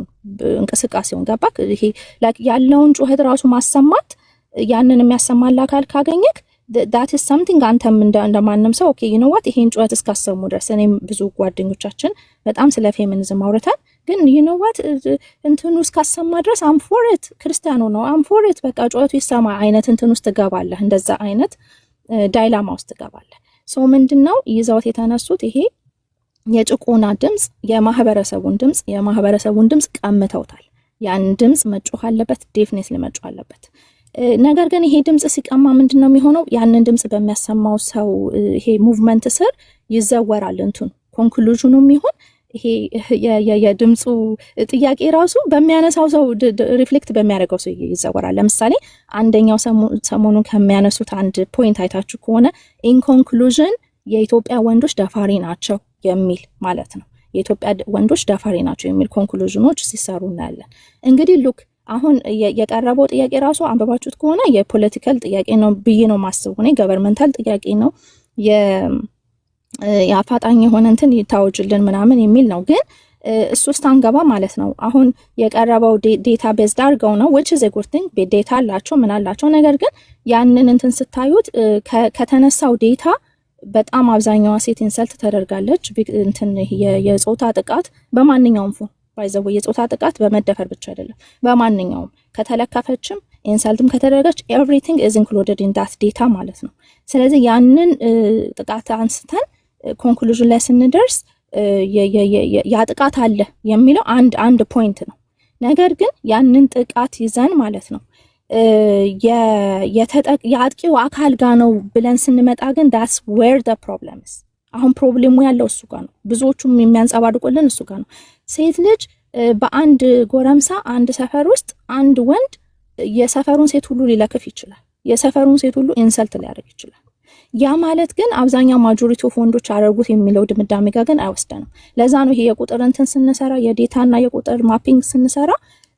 Speaker 8: እንቅስቃሴውን ገባክ? ይሄ ላይክ ያለውን ጩኸት ራሱ ማሰማት ያንን የሚያሰማል አካል ካገኘክ that is something አንተም እንደማንም ሰው ኦኬ you know what ይሄን ጩኸት እስካሰሙ ድረስ እኔም ብዙ ጓደኞቻችን በጣም ስለ ፌሚኒዝም አውርተን ግን you know what እንትኑ እስካሰማ ድረስ am for it ክርስቲያኑ ነው am for it በቃ ጩኸቱ ይሰማ አይነት እንትን ውስጥ ትገባለህ እንደዛ አይነት ዳይላማ ውስጥ ትገባለህ ሶ ምንድነው ይዘውት የተነሱት ይሄ የጭቆና ድምጽ የማህበረሰቡን ድምጽ ቀምተውታል ያን ድምጽ መጮህ አለበት ዴፊኒትሊ መጮህ አለበት ነገር ግን ይሄ ድምጽ ሲቀማ ምንድነው የሚሆነው ያንን ድምጽ በሚያሰማው ሰው ይሄ ሙቭመንት ስር ይዘወራል እንትን ኮንክሉዥኑም ይሁን ይሄ የድምጹ ጥያቄ ራሱ በሚያነሳው ሰው ሪፍሌክት በሚያደርገው ሰው ይዘወራል ለምሳሌ አንደኛው ሰሞኑን ከሚያነሱት አንድ ፖይንት አይታችሁ ከሆነ ኢን ኮንክሉዥን የኢትዮጵያ ወንዶች ደፋሪ ናቸው የሚል ማለት ነው የኢትዮጵያ ወንዶች ደፋሪ ናቸው የሚል ኮንክሉዥኖች ሲሰሩ እናያለን እንግዲህ ሉክ አሁን የቀረበው ጥያቄ ራሱ አንበባችሁት ከሆነ የፖለቲካል ጥያቄ ነው ብዬ ነው ማስበው ነው ገቨርንመንታል ጥያቄ ነው የአፋጣኝ የሆነ እንትን ይታወጅልን ምናምን የሚል ነው ግን እሱስ ታንገባ ማለት ነው አሁን የቀረበው ዴታ ቤዝድ አድርገው ነው which is a good thing ዴታ አላቸው ምን አላቸው ነገር ግን ያንን እንትን ስታዩት ከተነሳው ዴታ በጣም አብዛኛዋ ሴት ኢንሰልት ተደርጋለች እንትን የጾታ ጥቃት በማንኛውም ፎ ባይዘው የጾታ ጥቃት በመደፈር ብቻ አይደለም በማንኛውም ከተለከፈችም ኢንሰልትም ከተደረገች everything is included in that data ማለት ነው ስለዚህ ያንን ጥቃት አንስተን ኮንክሉዥን ላይ ስንደርስ ያ ጥቃት አለ የሚለው አንድ ፖይንት ነው ነገር ግን ያንን ጥቃት ይዘን ማለት ነው የአጥቂው አካል ጋር ነው ብለን ስንመጣ ግን that's where the problem is አሁን ፕሮብሌሙ ያለው እሱ ጋር ነው ብዙዎቹም የሚያንጸባርቁልን እሱ ጋር ነው ሴት ልጅ በአንድ ጎረምሳ አንድ ሰፈር ውስጥ አንድ ወንድ የሰፈሩን ሴት ሁሉ ሊለክፍ ይችላል የሰፈሩን ሴት ሁሉ ኢንሰልት ሊያደርግ ይችላል ያ ማለት ግን አብዛኛው ማጆሪቲ ኦፍ ወንዶች አደረጉት የሚለው ድምዳሜ ጋር ግን አይወስደንም ለዛ ነው ይሄ የቁጥር እንትን ስንሰራ የዴታና የቁጥር ማፒንግ ስንሰራ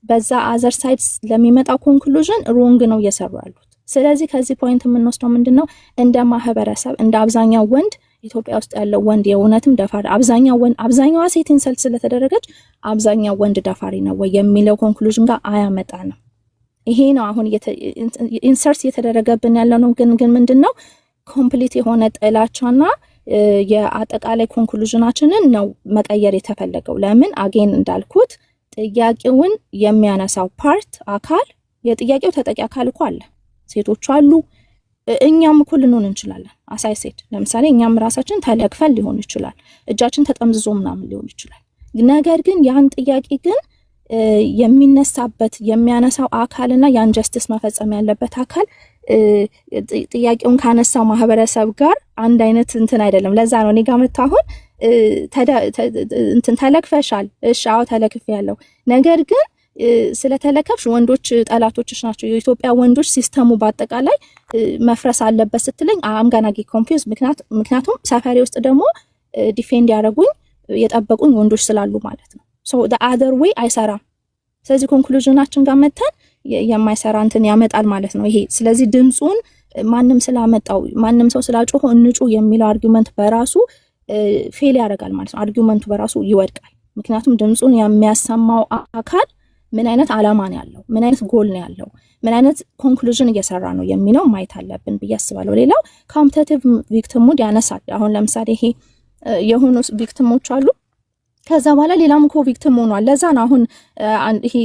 Speaker 8: በዛ አዘር ሳይድስ ለሚመጣው ኮንክሉዥን ሮንግ ነው እየሰሩ ያሉት ስለዚህ ከዚህ ፖይንት የምንወስደው ምንድነው እንደ ማህበረሰብ እንደ አብዛኛው ወንድ ኢትዮጵያ ውስጥ ያለው ወንድ የእውነትም ደፋሪ አብዛኛዋ ሴት ኢንሰልት ስለተደረገች አብዛኛው ወንድ ደፋሪ ነው ወይ የሚለው ኮንክሉዥን ጋር አያመጣንም ይሄ ነው አሁን ኢንሰርት እየተደረገብን ያለው ነው ግን ምንድነው ኮምፕሊት የሆነ ጥላቻና የአጠቃላይ ኮንክሉዥናችንን ነው መቀየር የተፈለገው ለምን አጌን እንዳልኩት ጥያቄውን የሚያነሳው ፓርት አካል የጥያቄው ተጠቂ አካል እኮ አለ ሴቶች አሉ እኛም እኮ ልንሆን እንችላለን አሳይሴት ለምሳሌ እኛም ራሳችን ተለክፈን ሊሆን ይችላል እጃችን ተጠምዝዞ ምናምን ሊሆን ይችላል ነገር ግን ያን ጥያቄ ግን የሚነሳበት የሚያነሳው አካልና ያን ጀስቲስ መፈጸም ያለበት አካል ጥያቄውን ካነሳው ማህበረሰብ ጋር አንድ አይነት እንትን አይደለም ለዛ ነው እኔ ጋር መጣሁን እንትን ተለክፈሻል እሺ አዎ ተለክፍ ያለው ነገር ግን ስለተለከፍሽ ወንዶች ጠላቶችሽ ናቸው የኢትዮጵያ ወንዶች ሲስተሙ በአጠቃላይ መፍረስ አለበት ስትለኝ አም ጋና ጌት ኮንፊውዝ ምክንያቱም ሰፈሬ ውስጥ ደግሞ ዲፌንድ ያደረጉኝ የጠበቁኝ ወንዶች ስላሉ ማለት ነው ሶ the other way አይሰራም ስለዚህ ኮንክሉዥናችን ጋር መተን የማይሰራ እንትን ያመጣል ማለት ነው ይሄ ስለዚህ ድምጹን ማንም ሰው ስላጮኸ እንጩ የሚለው አርጊውመንት በራሱ ፌል ያደርጋል ማለት ነው አርጊውመንቱ በራሱ ይወድቃል ምክንያቱም ድምጹን የሚያሰማው አካል ምን አይነት አላማ ነው ያለው ምን አይነት ጎል ነው ያለው ምን አይነት ኮንክሉዥን እየሰራ ነው የሚለው ማየት አለብን ብዬ አስባለሁ ሌላው ኮምፒቲቲቭ ቪክቲም ሙድ ያነሳል አሁን ለምሳሌ ይሄ የሆኑ ቪክቲሞች አሉ ከዛ በኋላ ሌላም እኮ ቪክቲም ሆኗል ለዛ ነው አሁን ይሄ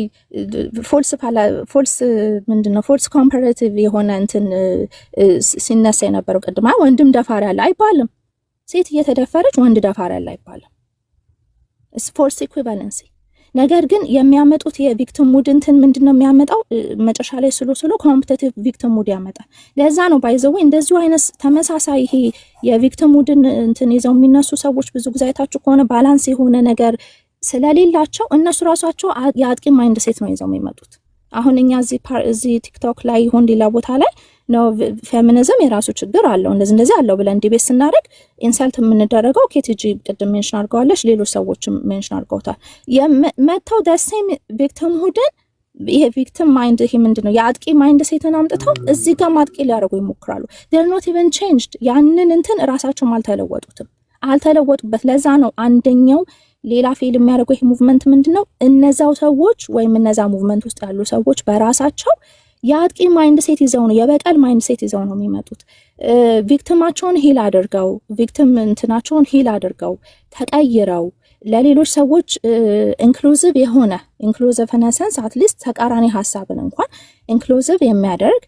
Speaker 8: ፎልስ ምንድነው ፎልስ ኮምፓራቲቭ የሆነ እንትን ሲነሳ የነበረው ቅድማ ወንድም ደፋሪ አለ አይባልም ሴት እየተደፈረች ወንድ ደፋሪ አለ አይባልም ፎልስ ኢኩቫለንሲ ነገር ግን የሚያመጡት የቪክቲም ሙድ እንትን ምንድነው የሚያመጣው መጨረሻ ላይ ስሎ ኮምፒቲቲቭ ቪክቲም ሙድ ያመጣል ለዛ ነው ባይዘው እንደዚህ አይነት ተመሳሳይ ይሄ የቪክቲም ሙድን እንትን ይዘው የሚነሱ ሰዎች ብዙ ጊዜ አይታችሁ ከሆነ ባላንስ የሆነ ነገር ስለሌላቸው እነሱ ራሳቸው የአጥቂ ማይንድ ሴት ነው ይዘው የሚመጡት አሁን እኛ እዚህ ቲክቶክ ላይ ይሁን ሌላ ቦታ ላይ ነው ፌሚኒዝም የራሱ ችግር አለው እንደዚህ አለው ብለን ዲቤት ስናደርግ ኢንሰልት የምንደረገው ኬቲጂ ቅድም ሜንሽን አድርገዋለች ሌሎች ሰዎችም ሜንሽን አድርገውታል የመተው ደሴም ቪክቲም ሁድን ይሄ ቪክቲም ማይንድ ይሄ ምንድነው የአጥቂ ማይንድ ሴትን አምጥተው እዚህ ጋር ማጥቂ ሊያደርጉ ይሞክራሉ they're not even changed ያንን እንትን ራሳቸው አልተለወጡበት ለዛ ነው አንደኛው ሌላ ፌል የሚያደርገው ይሄ ሙቭመንት ምንድነው እነዛው ሰዎች ወይም እነዛ ሙቭመንት ውስጥ ያሉ ሰዎች በራሳቸው የአጥቂ ማይንድ ሴት ይዘው ነው የበቀል ማይንድ ሴት ይዘው ነው የሚመጡት። ቪክቲማቸውን ሂል አድርገው ቪክቲም እንትናቸውን ሂል አድርገው ተቀይረው ለሌሎች ሰዎች ኢንክሉሲቭ የሆነ ኢንክሉሲቭ ነሰንስ አትሊስት ተቃራኒ ሀሳብን እንኳን ኢንክሉሲቭ የሚያደርግ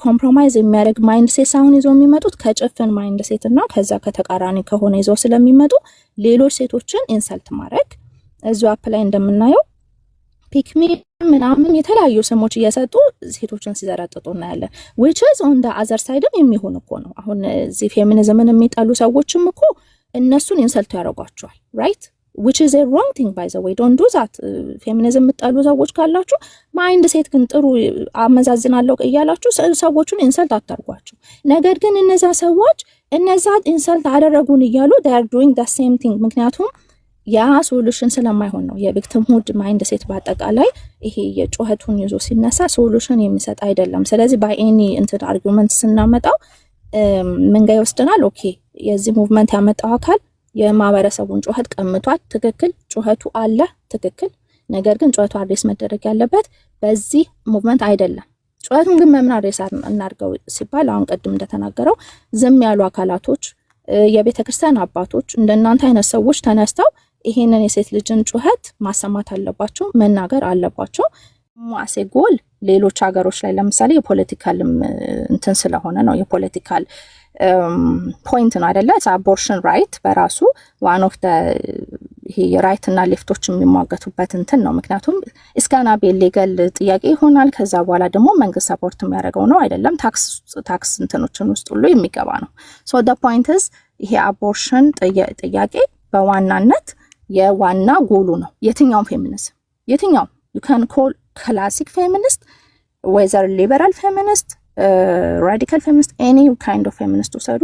Speaker 8: ኮምፕሮማይዝ የሚያደርግ ማይንድ ሴት ሳይሆን ይዘው የሚመጡት ከጭፍን ማይንድ ሴት እና ከዛ ከተቃራኒ ከሆነ ይዘው ስለሚመጡ ሌሎች ሴቶችን ኢንሰልት ማድረግ እዚሁ አፕ ላይ እንደምናየው ፒክሚ ምናምን የተለያዩ ስሞች እየሰጡ ሴቶችን ሲዘረጥጡ እናያለን። which is on the other side የሚሆን እኮ ነው። አሁን እዚህ ፌሚኒዝምን የሚጠሉ ሰዎችም እኮ እነሱን ኢንሰልት ያደርጓቸዋል right which is a wrong thing by the way don't do that ፌሚኒዝም የምትጠሉ ሰዎች ካላችሁ ማይንድ ሴት ግን ጥሩ አመዛዝናለሁ እያላችሁ ሰዎችን ኢንሰልት አታርጓቸው። ነገር ግን እነዛ ሰዎች እነዛ ኢንሰልት አደረጉን እያሉ they are doing the same thing ምክንያቱም ያ ሶሉሽን ስለማይሆን ነው። የቪክቲም ሁድ ማይንድ ሴት በአጠቃላይ ይሄ የጩኸቱን ይዞ ሲነሳ ሶሉሽን የሚሰጥ አይደለም። ስለዚህ ባይ ኤኒ እንትን አርጊውመንት ስናመጣው ምን ጋር ይወስደናል? ኦኬ የዚህ ሙቭመንት ያመጣው አካል የማህበረሰቡን ጩኸት ቀምቷል፣ ትክክል። ጩኸቱ አለ፣ ትክክል። ነገር ግን ጩኸቱ አድሬስ መደረግ ያለበት በዚህ ሙቭመንት አይደለም። ጩኸቱን ግን በምን አድሬስ እናድርገው ሲባል አሁን ቅድም እንደተናገረው ዝም ያሉ አካላቶች የቤተክርስቲያን አባቶች እንደናንተ አይነት ሰዎች ተነስተው ይሄንን የሴት ልጅን ጩኸት ማሰማት አለባቸው፣ መናገር አለባቸው። ማሴ ጎል ሌሎች ሀገሮች ላይ ለምሳሌ የፖለቲካል እንትን ስለሆነ ነው የፖለቲካል ፖይንት ነው አይደለ? አቦርሽን ራይት በራሱ ዋን ኦፍ ይሄ ራይት እና ሌፍቶች የሚሟገቱበት እንትን ነው። ምክንያቱም እስካና ሌጋል ጥያቄ ይሆናል። ከዛ በኋላ ደግሞ መንግስት ሰፖርት የሚያደርገው ነው አይደለም? ታክስ እንትኖችን ውስጥ ሁሉ የሚገባ ነው። ሶ the point is ይሄ አቦርሽን ጥያቄ በዋናነት የዋና ጎሉ ነው። የትኛውም ፌሚኒዝም የትኛው you can call classic feminist whether liberal feminist radical feminist any kind of feminist ወሰዱ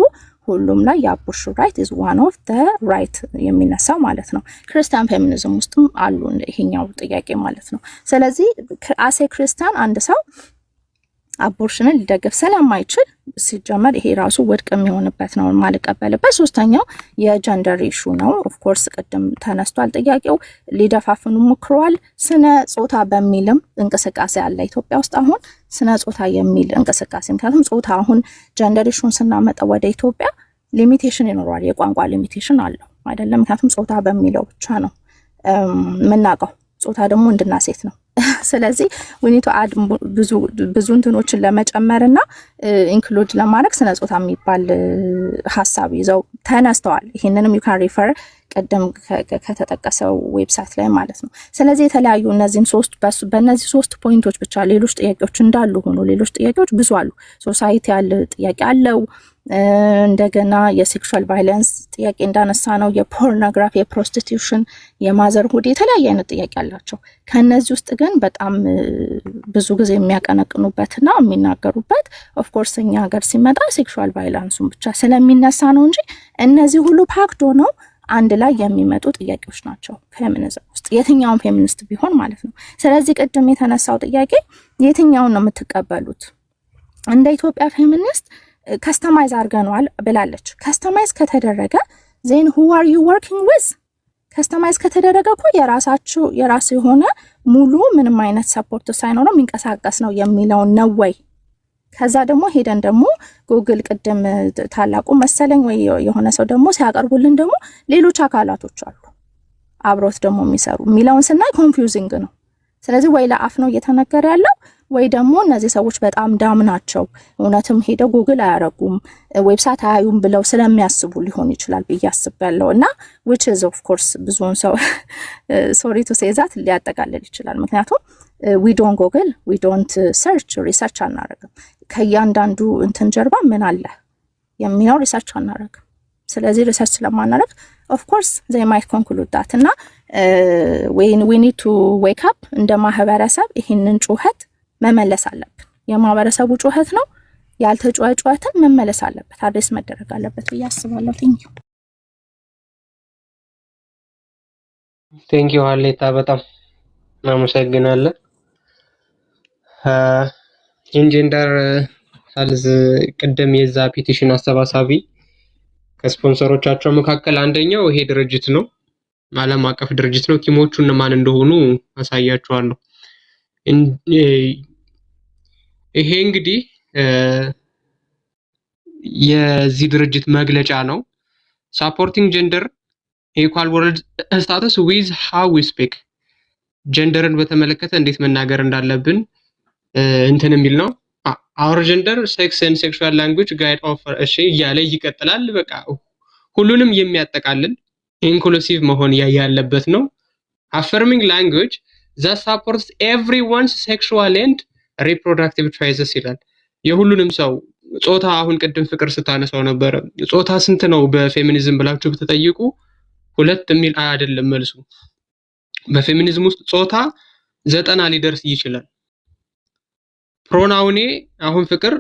Speaker 8: ሁሉም ላይ የአቦርሽን ራይት is one of the right የሚነሳው ማለት ነው። ክርስቲያን ፌሚኒዝም ውስጥም አሉ ይሄኛው ጥያቄ ማለት ነው። ስለዚህ አሴ ክርስቲያን አንድ ሰው አቦርሽንን ሊደግፍ ስለማይችል ሲጀመር ይሄ ራሱ ውድቅ የሚሆንበት ነው ማልቀበልበት። ሶስተኛው የጀንደር ኢሹ ነው። ኦፍ ኮርስ ቅድም ተነስቷል ጥያቄው፣ ሊደፋፍኑ ሞክረዋል። ስነ ጾታ በሚልም እንቅስቃሴ አለ ኢትዮጵያ ውስጥ አሁን ስነ ጾታ የሚል እንቅስቃሴ። ምክንያቱም ጾታ አሁን ጀንደር ኢሹን ስናመጣ ወደ ኢትዮጵያ ሊሚቴሽን ይኖረዋል፣ የቋንቋ ሊሚቴሽን አለው አይደለም? ምክንያቱም ጾታ በሚለው ብቻ ነው የምናውቀው። ጾታ ደግሞ ወንድና ሴት ነው። ስለዚህ ዊኒቶ አድ ብዙ እንትኖችን ለመጨመርና ኢንክሉድ ለማድረግ ስነ ጾታ የሚባል ሐሳብ ይዘው ተነስተዋል። ይሄንንም you can refer ቀደም ከተጠቀሰው ዌብሳይት ላይ ማለት ነው። ስለዚህ የተለያዩ እነዚህን በእነዚህ ሶስት ፖይንቶች ብቻ ሌሎች ጥያቄዎች እንዳሉ ሆኖ ሌሎች ጥያቄዎች ብዙ አሉ። ሶሳይቲ ያለ ጥያቄ አለው። እንደገና የሴክሹዋል ቫይለንስ ጥያቄ እንዳነሳ ነው፣ የፖርኖግራፊ፣ የፕሮስቲቲዩሽን፣ የማዘርሁድ የተለያየ አይነት ጥያቄ አላቸው። ከነዚህ ውስጥ ግን በጣም ብዙ ጊዜ የሚያቀነቅኑበትና የሚናገሩበት ኦፍ ኮርስ እኛ ሀገር ሲመጣ ሴክሹዋል ቫይለንሱን ብቻ ስለሚነሳ ነው እንጂ እነዚህ ሁሉ ፓክዶ ነው አንድ ላይ የሚመጡ ጥያቄዎች ናቸው ፌሚኒዝም ውስጥ የትኛውን ፌሚኒስት ቢሆን ማለት ነው። ስለዚህ ቅድም የተነሳው ጥያቄ የትኛውን ነው የምትቀበሉት? እንደ ኢትዮጵያ ፌሚኒስት ከስተማይዝ አድርገናል ብላለች። ከስተማይዝ ከተደረገ ዜን who are you working with? ከስተማይዝ ከተደረገ እኮ የራሱ የሆነ ሙሉ ምንም አይነት ሰፖርት ሳይኖረው የሚንቀሳቀስ ነው የሚለው ነው ወይ? ከዛ ደግሞ ሄደን ደግሞ ጉግል ቅድም ታላቁ መሰለኝ ወይ የሆነ ሰው ደግሞ ሲያቀርቡልን ደግሞ ሌሎች አካላቶች አሉ አብሮት ደግሞ የሚሰሩ የሚለውን ስናይ ኮንፊውዚንግ ነው። ስለዚህ ወይ ለአፍ ነው እየተነገረ ያለው ወይ ደግሞ እነዚህ ሰዎች በጣም ዳም ናቸው፣ እውነትም ሄደው ጉግል አያረጉም፣ ዌብሳይት አያዩም ብለው ስለሚያስቡ ሊሆን ይችላል ብዬ አስባለሁ። እና which is of course ብዙውን ሰው sorry to say that ሊያጠቃልል ይችላል። ምክንያቱም we don't google we don't search ሪሰርች አናረግም። ከእያንዳንዱ እንትን ጀርባ ምን አለ የሚለው ሪሰርች አናረግም። ስለዚህ ሪሰርች ስለማናረግ of course they might conclude that እና we need to wake up እንደ ማህበረሰብ ይሄንን ጩኸት መመለስ አለብን። የማህበረሰቡ ጩኸት ነው፣ ያልተጮኸ ጩኸትን መመለስ አለበት፣ አድሬስ መደረግ አለበት ብዬ አስባለሁ።
Speaker 5: ቴንክ ዩ ሀሌታ በጣም እናመሰግናለን። ኢንጀንደር ሳልዝ ቅድም የዛ ፒቲሽን አሰባሳቢ ከስፖንሰሮቻቸው መካከል አንደኛው ይሄ ድርጅት ነው፣ ዓለም አቀፍ ድርጅት ነው። ቲሞቹ እነማን እንደሆኑ አሳያችኋለሁ። ይሄ እንግዲህ የዚህ ድርጅት መግለጫ ነው። supporting gender equal world status with how we speak ጀንደርን በተመለከተ እንዴት መናገር እንዳለብን እንትን የሚል ነው። our gender sex and sexual language guide offer እሺ እያለ ይቀጥላል። በቃ ሁሉንም የሚያጠቃልል ኢንክሉሲቭ መሆን ያለበት ነው። affirming language that supports everyone's sexual and reproductive choices ይላል። የሁሉንም ሰው ጾታ አሁን ቅድም ፍቅር ስታነሳው ነበር። ጾታ ስንት ነው በፌሚኒዝም ብላችሁ ብትጠይቁ 2 የሚል አይደለም መልሱ። በፌሚኒዝም ውስጥ ጾታ 90 ሊደርስ ይችላል። ፕሮናውኔ አሁን ፍቅር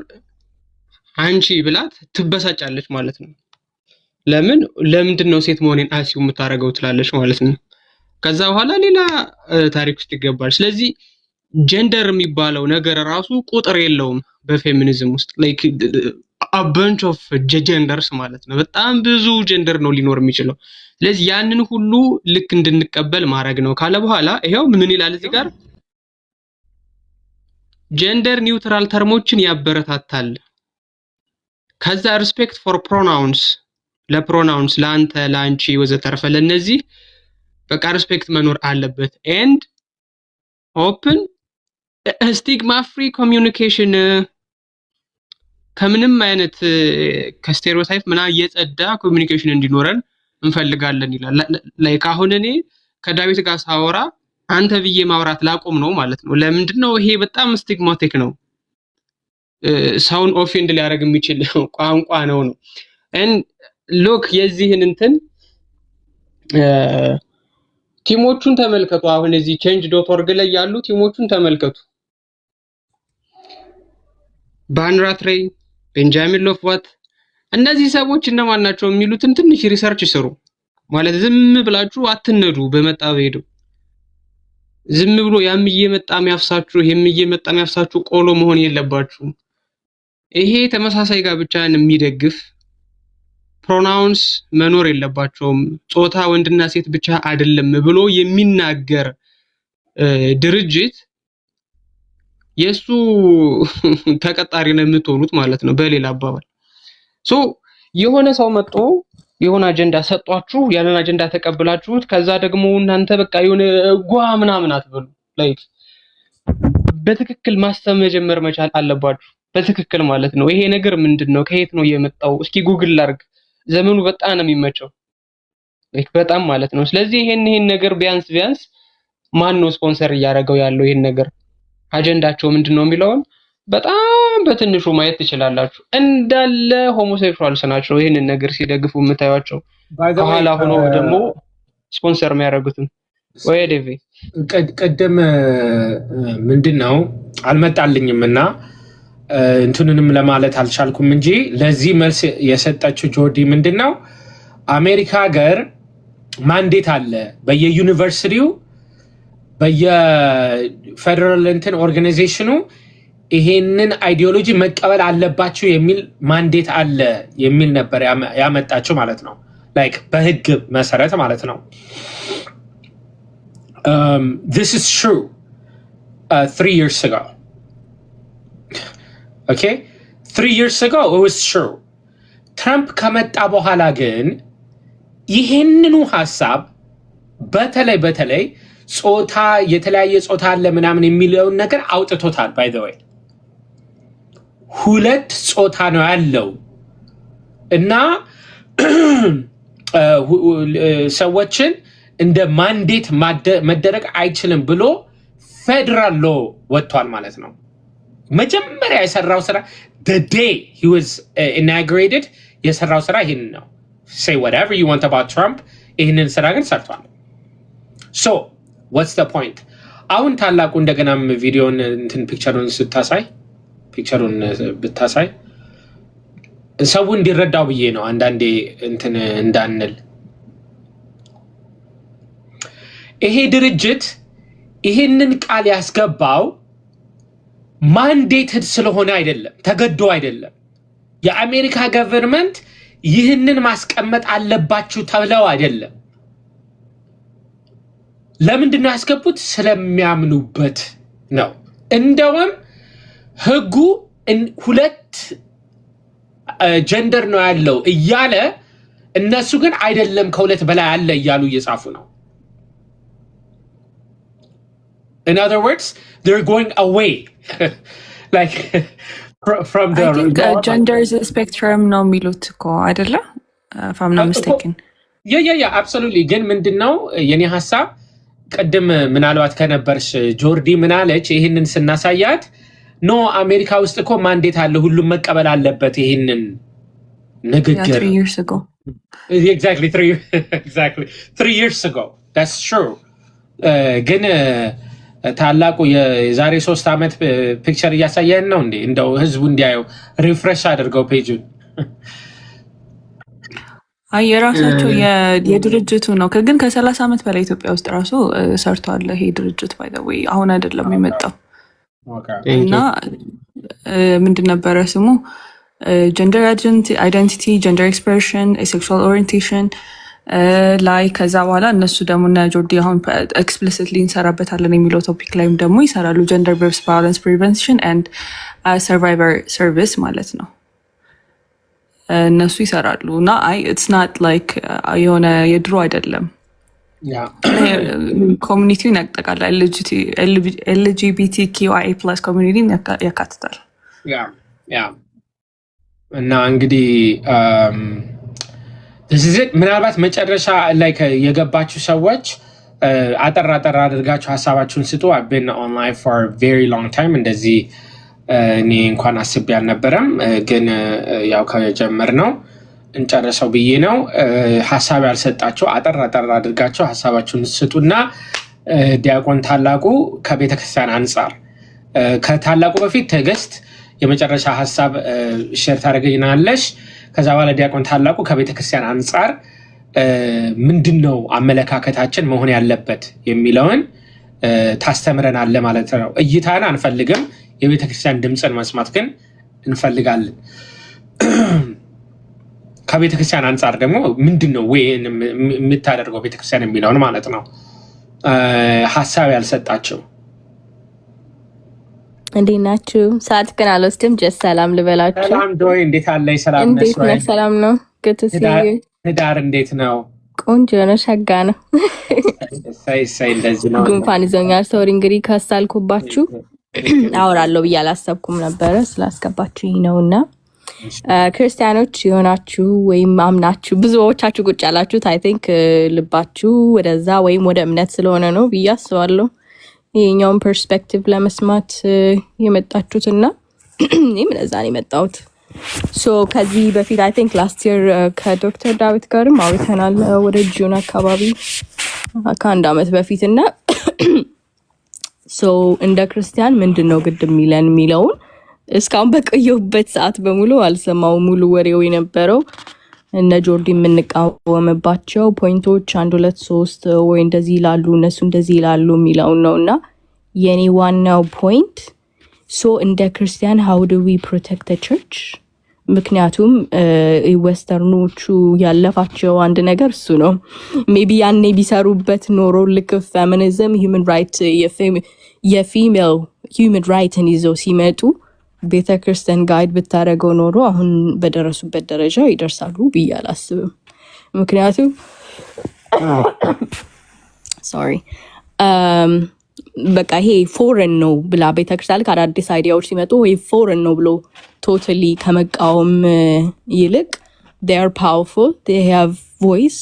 Speaker 5: አንቺ ብላት ትበሳጫለች ማለት ነው። ለምንድን ነው ሴት መሆኔን አሲው የምታረገው ትላለች ማለት ነው። ከዛ በኋላ ሌላ ታሪክ ውስጥ ይገባል። ስለዚህ ጀንደር የሚባለው ነገር ራሱ ቁጥር የለውም በፌሚኒዝም ውስጥ ላይክ a bunch of genders ማለት ነው። በጣም ብዙ ጀንደር ነው ሊኖር የሚችለው። ስለዚህ ያንን ሁሉ ልክ እንድንቀበል ማድረግ ነው ካለ በኋላ ይሄው ምን ይላል እዚህ ጋር ጀንደር ኒውትራል ተርሞችን ያበረታታል። ከዛ ሪስፔክት ፎር ፕሮናውንስ ለፕሮናውንስ ለአንተ ለአንቺ ወዘተርፈ ለነዚህ በቃ ሪስፔክት መኖር አለበት ኤንድ ኦፕን ስቲግማ ፍሪ ኮሚዩኒኬሽን ከምንም አይነት ከስቴሪዮታይፕ ምናምን የጸዳ ኮሚዩኒኬሽን እንዲኖረን እንፈልጋለን ይላል። ላይክ አሁን እኔ ከዳዊት ጋር ሳወራ አንተ ብዬ ማውራት ላቆም ነው ማለት ነው። ለምንድነው? ይሄ በጣም ስቲግማቲክ ነው። ሳውን ኦፌንድ ሊያደርግ የሚችል ቋንቋ ነው። and look የዚህን እንትን ቲሞቹን ተመልከቱ። አሁን እዚህ change.org ላይ ያሉ ቲሞቹን ተመልከቱ። ባንራትሬ ቤንጃሚን ሎፍዋት እነዚህ ሰዎች እነማን ናቸው የሚሉትን ትንሽ ሪሰርች ስሩ። ማለት ዝም ብላችሁ አትነዱ በመጣ በሄዱ ዝም ብሎ ያም እየመጣ የሚያፍሳችሁ ቆሎ መሆን የለባችሁም። ይሄ ተመሳሳይ ጋብቻን የሚደግፍ ፕሮናውንስ መኖር የለባቸውም። ጾታ ወንድና ሴት ብቻ አይደለም ብሎ የሚናገር ድርጅት የሱ ተቀጣሪ ነው የምትሆኑት ማለት ነው በሌላ አባባል። ሶ የሆነ ሰው መጥቶ የሆነ አጀንዳ ሰጧችሁ፣ ያንን አጀንዳ ተቀብላችሁት ከዛ ደግሞ እናንተ በቃ የሆነ ምናምን አትበሉ። ላይክ በትክክል ማሰብ መጀመር መቻል አለባችሁ። በትክክል ማለት ነው። ይሄ ነገር ምንድነው? ከየት ነው የመጣው? እስኪ ጉግል ላርግ። ዘመኑ በጣም ነው የሚመቸው ላይክ በጣም ማለት ነው። ስለዚህ ይሄን ነገር ቢያንስ ማን ነው ስፖንሰር እያደረገው ያለው ይሄን ነገር አጀንዳቸው ምንድነው የሚለውን በጣም በትንሹ ማየት ትችላላችሁ። እንዳለ ሆሞሴክሹዋልስ ናቸው ይሄንን ነገር ሲደግፉ የምታዩቸው። ከኋላ ሆኖ ደግሞ ስፖንሰር የሚያደርጉትም ወይ ዴቪ
Speaker 1: ቅድም ምንድነው አልመጣልኝምና እንትንንም ለማለት አልቻልኩም እንጂ ለዚህ መልስ የሰጠችው ጆርዲ ምንድነው አሜሪካ ሀገር ማንዴት አለ በየዩኒቨርሲቲው በየፌደራል እንትን ኦርጋናይዜሽኑ ይሄንን አይዲዮሎጂ መቀበል አለባችሁ የሚል ማንዴት አለ የሚል ነበር ያመጣችው ማለት ነው። ላይክ በህግ መሰረት ማለት ነው። this is true 3 years ago. Okay? 3 years ago it was true. ትራምፕ ከመጣ በኋላ ግን ይሄንኑ ሐሳብ በተለይ ጾታ የተለያየ ጾታ አለ ምናምን የሚለውን ነገር አውጥቶታል። by the way 2 ጾታ ነው ያለው እና ሰዎችን እንደ ማንዴት መደረግ አይችልም ብሎ ፌደራል ሎ ወጥቷል ማለት ነው። መጀመሪያ የሰራው ስራ the day he was inaugurated የሰራው ስራ ይሄን ነው። say whatever you want about Trump ይሄንን ስራ ግን ሰርቷል። so what's the point? አሁን ታላቁ እንደገናም ቪዲዮን እንትን ፒክቸሩን ብታሳይ ሰው እንዲረዳው ብዬ ነው አንዳንዴ እንትን እንዳንል። ይሄ ድርጅት ይሄንን ቃል ያስገባው ማንዴትድ ስለሆነ አይደለም፣ ተገዶ አይደለም። የአሜሪካ ገቨርንመንት ይህንን ማስቀመጥ አለባችሁ ተብለው አይደለም። ለምንድን ነው ያስገቡት? ስለሚያምኑበት ነው። እንደውም ህጉ ሁለት ጀንደር ነው ያለው እያለ እነሱ ግን አይደለም ከሁለት በላይ አለ እያሉ እየጻፉ ነው። In other words, they're going away like from the
Speaker 9: I think gender is a spectrum no የሚሉት እኮ አይደለ? If I'm not mistaken.
Speaker 1: Yeah, absolutely. ግን ምንድነው የኔ ሐሳብ ቀደም ምናልባት ከነበርሽ ጆርዲ ምናለች ይሄንን ስናሳያት ኖ አሜሪካ ውስጥ እኮ ማንዴት አለ ሁሉም መቀበል አለበት ይሄንን ንግግር
Speaker 9: 3 years ago.
Speaker 1: Exactly 3 years ago. That's true. ግን ታላቁ የዛሬ 3 አመት ፒክቸር እያሳየን ነው እንዴ? እንደው ህዝቡ እንዲያየው ሪፍሬሽ አድርገው ፔጁን።
Speaker 9: አይ የራሳቸው የድርጅቱ ነው። ግን ከ30 አመት በላይ ኢትዮጵያ ውስጥ ራሱ ሰርቷል ይሄ ድርጅት by the way አሁን አይደለም የመጣው። እና ምንድን ነበረ ስሙ? ጀንደር አይደንቲቲ፣ ጀንደር ኤክስፕሬሽን፣ ሴክሹዋል ኦሪየንቴሽን ላይ ከዛ በኋላ እነሱ ደግሞ እና ጆርዲ አሁን ኤክስፕሊሲትሊ እንሰራበታለን የሚለው ቶፒክ ላይም ደግሞ ይሰራሉ። ጀንደር ቤዝድ ቫዮለንስ ፕሪቨንሽን ኤንድ ሰርቫይቨር ሰርቪስ ማለት ነው እነሱ ይሰራሉ። እና አይ ኢትስ ናት ላይክ የሆነ የድሮ አይደለም። ኮሚኒቲውን ያጠቃልላል። LGBTQIA+ ኮሚኒቲን ያካትታል።
Speaker 1: እና እንግዲህ ምናልባት መጨረሻ ላይ የገባችሁ ሰዎች አጠር አድርጋችሁ ሀሳባችሁን ስጡ። I've been online for a very long time እንደዚህ እኔ እንኳን አስቤ አልነበረም፣ ግን ያው ከጀመርነው እንጨርሰው ብዬ ነው። ሀሳብ ያልሰጣችሁ አጠር አድርጋችሁ ሀሳባችሁን ስጡና ዲያቆን ታላቁ ከቤተክርስቲያን አንጻር ከታላቁ በፊት ትዕግስት የመጨረሻ ሀሳብ ሼር ታደርገናለሽ። ከዛ በኋላ ዲያቆን ታላቁ ከቤተክርስቲያን አንጻር ምንድነው አመለካከታችን መሆን ያለበት የሚለውን ታስተምረናል ማለት ነው። እይታን አንፈልግም፣ የቤተክርስቲያን ድምጽን መስማት ግን እንፈልጋለን። ከቤተክርስቲያን አንጻር ደግሞ ምንድነው ወይን የምታደርገው ቤተክርስቲያን የሚለውን ማለት ነው። ሀሳብ ያልሰጣቸው
Speaker 10: እንዴት ናችሁ? ሰዓት ግን አልወስድም። ጀስት ሰላም ልበላችሁ።
Speaker 1: ሰላም ዶይ፣ እንዴት አለሽ? ሰላም ነሽ ወይ?
Speaker 10: ሰላም ነው። good to see you።
Speaker 1: ትዳር እንዴት ነው?
Speaker 10: ቆንጆ ነው፣ ሸጋ ነው።
Speaker 1: ሳይ እንደዚህ ነው።
Speaker 10: ጉንፋን ይዞኛል። ሶሪ እንግዲህ ካሳልኩባችሁ አወራለሁ ብዬ አላሰብኩም ነበረ ስላስገባችሁኝ ነውና ክርስቲያኖች የሆናችሁ ወይም አምናችሁ ብዙዎቻችሁ ቁጭ ያላችሁት አይ ቲንክ ልባችሁ ወደዛ ወይም ወደ እምነት ስለሆነ ነው ብዬ አስባለሁ። ይሄኛውን ፐርስፔክቲቭ ለመስማት የመጣችሁትና እኔም ለዛ ነው የመጣሁት። ሶ ከዚህ በፊት አይ ቲንክ ላስት ይር ከዶክተር ዳዊት ጋርም አውርተናል ወደ ጁን አካባቢ ከአንድ አመት በፊት እና ሶ እንደ ክርስቲያን ምንድነው ግድ የሚለውን እስካሁን በቆየሁበት ሰዓት በሙሉ አልሰማው። ሙሉ ወሬው የነበረው እነ ጆርዲ የምንቃወምባቸው ፖይንቶች 1 2 3 ወይ እንደዚህ ይላሉ እነሱ እንደዚህ ይላሉ የሚለው ነውና የኔ ዋናው ፖይንት ሶ እንደ ክርስቲያን how do we protect the church? ምክንያቱም ዌስተርኖቹ ያለፋቸው አንድ ነገር እሱ ነው። ሜቢ ያኔ ቢሰሩበት ኖሮ ልክ ፌሚኒዝም human right የፊሜል human rightን ይዘው ሲመጡ ቤተክርስቲያን ጋይድ ብታረገው ኖሮ አሁን በደረሱበት ደረጃ ይደርሳሉ ብዬ አላስብም። ምክንያቱም በቃ ይሄ ፎረን ነው ብላ ቤተክርስቲያን ከአዳዲስ አይዲያዎች ሲመጡ ወይ ፎረን ነው ብሎ ቶታሊ ከመቃወም ይልቅ they are powerful, they have voice፣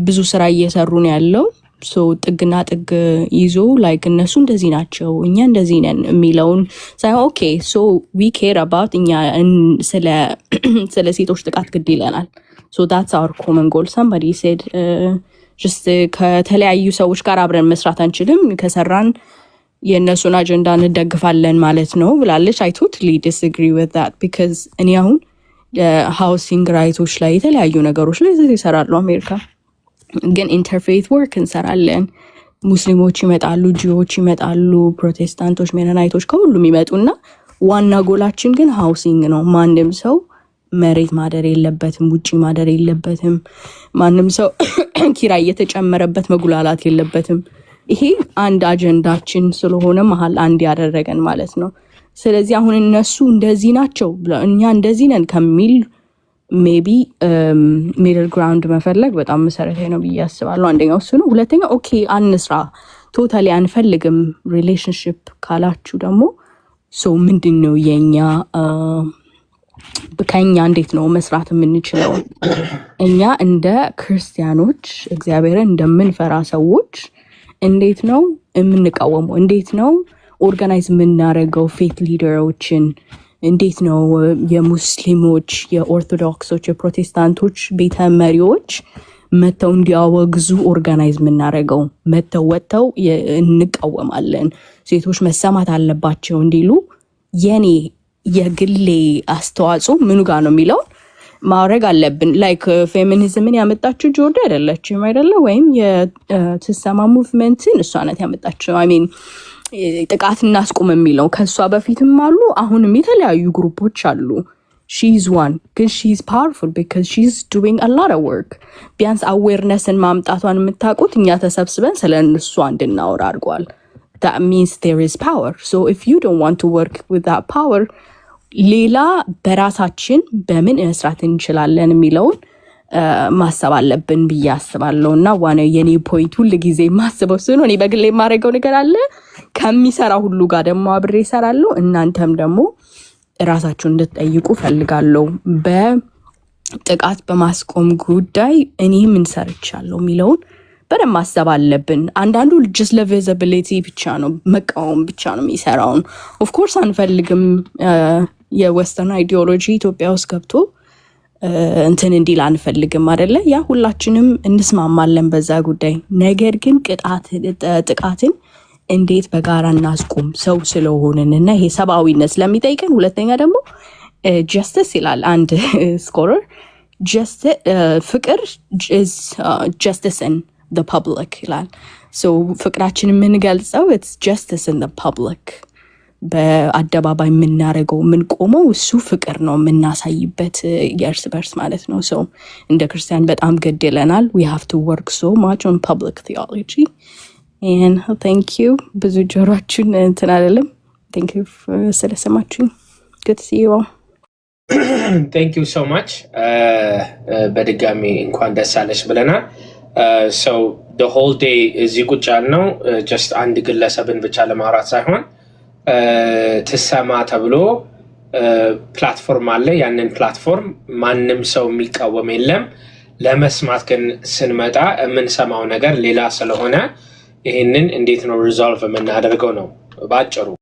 Speaker 10: ብዙ ስራ እየሰሩ ነው ያለው። ሶ ጥግና ጥግ ይዞ ላይክ እነሱ እንደዚህ ናቸው እኛ እንደዚህ ነን የሚለውን ሳይሆን ኦኬ ሶ we care about እኛ ስለ ሴቶች ጥቃት ግድ ይለናል። so that's our common goal. somebody said just ከተለያዩ ሰዎች ጋር አብረን መስራት አንችልም ከሰራን የእነሱን አጀንዳ እንደግፋለን ማለት ነው ብላለች። I totally disagree with that because እኔ አሁን ሃውሲንግ ራይቶች ላይ የተለያዩ ነገሮች ላይ ይሰራሉ አሜሪካ፣ ግን ኢንተርፌት ወርክ እንሰራለን። ሙስሊሞች ይመጣሉ፣ ጂዎች ይመጣሉ፣ ፕሮቴስታንቶች፣ ሜኖናይቶች ከሁሉም ይመጡና ዋና ጎላችን ግን ሃውሲንግ ነው። ማንም ሰው መሬት ማደር የለበትም፣ ውጪ ማደር የለበትም። ማንም ሰው ኪራይ እየተጨመረበት መጉላላት የለበትም። ይሄ አንድ አጀንዳችን ስለሆነ መሀል አንድ ያደረገን ማለት ነው። ስለዚህ አሁን እነሱ እንደዚህ ናቸው እኛ እንደዚህ ነን ከሚል ሜቢ ሚድል ግራውንድ መፈለግ በጣም መሰረታዊ ነው ብዬ አስባለሁ። አንደኛው እሱ ነው። ሁለተኛው ኦኬ አንስራ ቶታሊ አንፈልግም ሪሌሽንሺፕ ካላችሁ ደግሞ ሶ ምንድነው የኛ ከኛ እንዴት ነው መስራት የምንችለው? እኛ እንደ ክርስቲያኖች እግዚአብሔርን እንደምንፈራ ሰዎች እንዴት ነው የምንቃወመው? እንዴት ነው ኦርጋናይዝ የምናደርገው? ፌት ሊደሮችን እንዴት ነው የሙስሊሞች፣ የኦርቶዶክሶች፣ የፕሮቴስታንቶች ቤተ መሪዎች መተው እንዲያወግዙ ኦርጋናይዝ የምናደርገው? መተው ወጥተው እንቃወማለን፣ ሴቶች መሰማት አለባቸው እንዲሉ የኔ የግሌ አስተዋጽኦ ምኑ ጋር ነው የሚለው ማድረግ አለብን። ላይክ ፌሚኒዝምን ያመጣችው ጆርዲ አይደለችም አይደለ? ወይም የትሰማ ሙቭመንትን እሷ ናት ያመጣችው። አይ ሚን ጥቃት እናስቁም የሚለው ከእሷ በፊትም አሉ፣ አሁንም የተለያዩ ግሩፖች አሉ። ሺዝ ዋን ግን ሺዝ ፓወርፉል ቢካዝ ሺዝ ዱዊንግ አ ሎት ኦፍ ወርክ። ቢያንስ አዌርነስን ማምጣቷን የምታውቁት እኛ ተሰብስበን ስለ እሷ እንድናወራ አድርጓል። that means there is power. So if you don't want to work with that power, ሌላ በራሳችን በምን መስራት እንችላለን የሚለውን ማሰብ አለብን ብዬ አስባለሁ። እና ዋናው የኔ ፖይንት ሁሉ ጊዜ ማስበው ስለሆነ እኔ በግሌ የማደርገው ነገር አለ ከሚሰራ ሁሉ ጋር ደግሞ አብሬ እሰራለሁ። እናንተም ደግሞ ራሳችሁን እንድትጠይቁ ፈልጋለሁ። በጥቃት በማስቆም ጉዳይ እኔ ምን ሰርቻለሁ የሚለውን በደንብ ማሰብ አለብን። አንዳንዱ ጀስት ለቪዚቢሊቲ ብቻ ነው መቃወም ብቻ ነው የሚሰራውን። ኦፍኮርስ አንፈልግም የዌስተርን አይዲዮሎጂ ኢትዮጵያ ውስጥ ገብቶ እንትን እንዲል አንፈልግም አይደለ? ያ ሁላችንም እንስማማለን በዛ ጉዳይ። ነገር ግን ጥቃትን እንዴት በጋራ እናስቁም ሰው ስለሆንን እና ይሄ ሰብአዊነት ስለሚጠይቀን። ሁለተኛ ደግሞ ጀስቲስ ይላል አንድ ስኮለር፣ ፍቅር ጀስቲስን the public ይላል። so ፍቅራችን የምንገልጸው it's justice in the public በአደባባይ የምናደርገው የምንቆመው እሱ ፍቅር ነው የምናሳይበት የእርስ በርስ ማለት ነው። so እንደ ክርስቲያን በጣም ግድ ይለናል። we have to work so much on public theology and thank you ብዙ ጆሮአችሁን እንትን አይደለም thank you ስለሰማችሁኝ good to see you all
Speaker 1: thank you so much በድጋሚ እንኳን ደስ አለሽ ብለናል። so the whole day እዚህ ቁጭ ያልነው just አንድ ግለሰብን ብቻ ለማውራት ሳይሆን ትሰማ ተብሎ ፕላትፎርም አለ። ያንን ፕላትፎርም ማንም ሰው የሚቃወም የለም። ለመስማት ግን ስንመጣ የምንሰማው ነገር ሌላ ስለሆነ ይሄንን እንዴት ነው ሪዞልቭ የምናደርገው ነው ባጭሩ።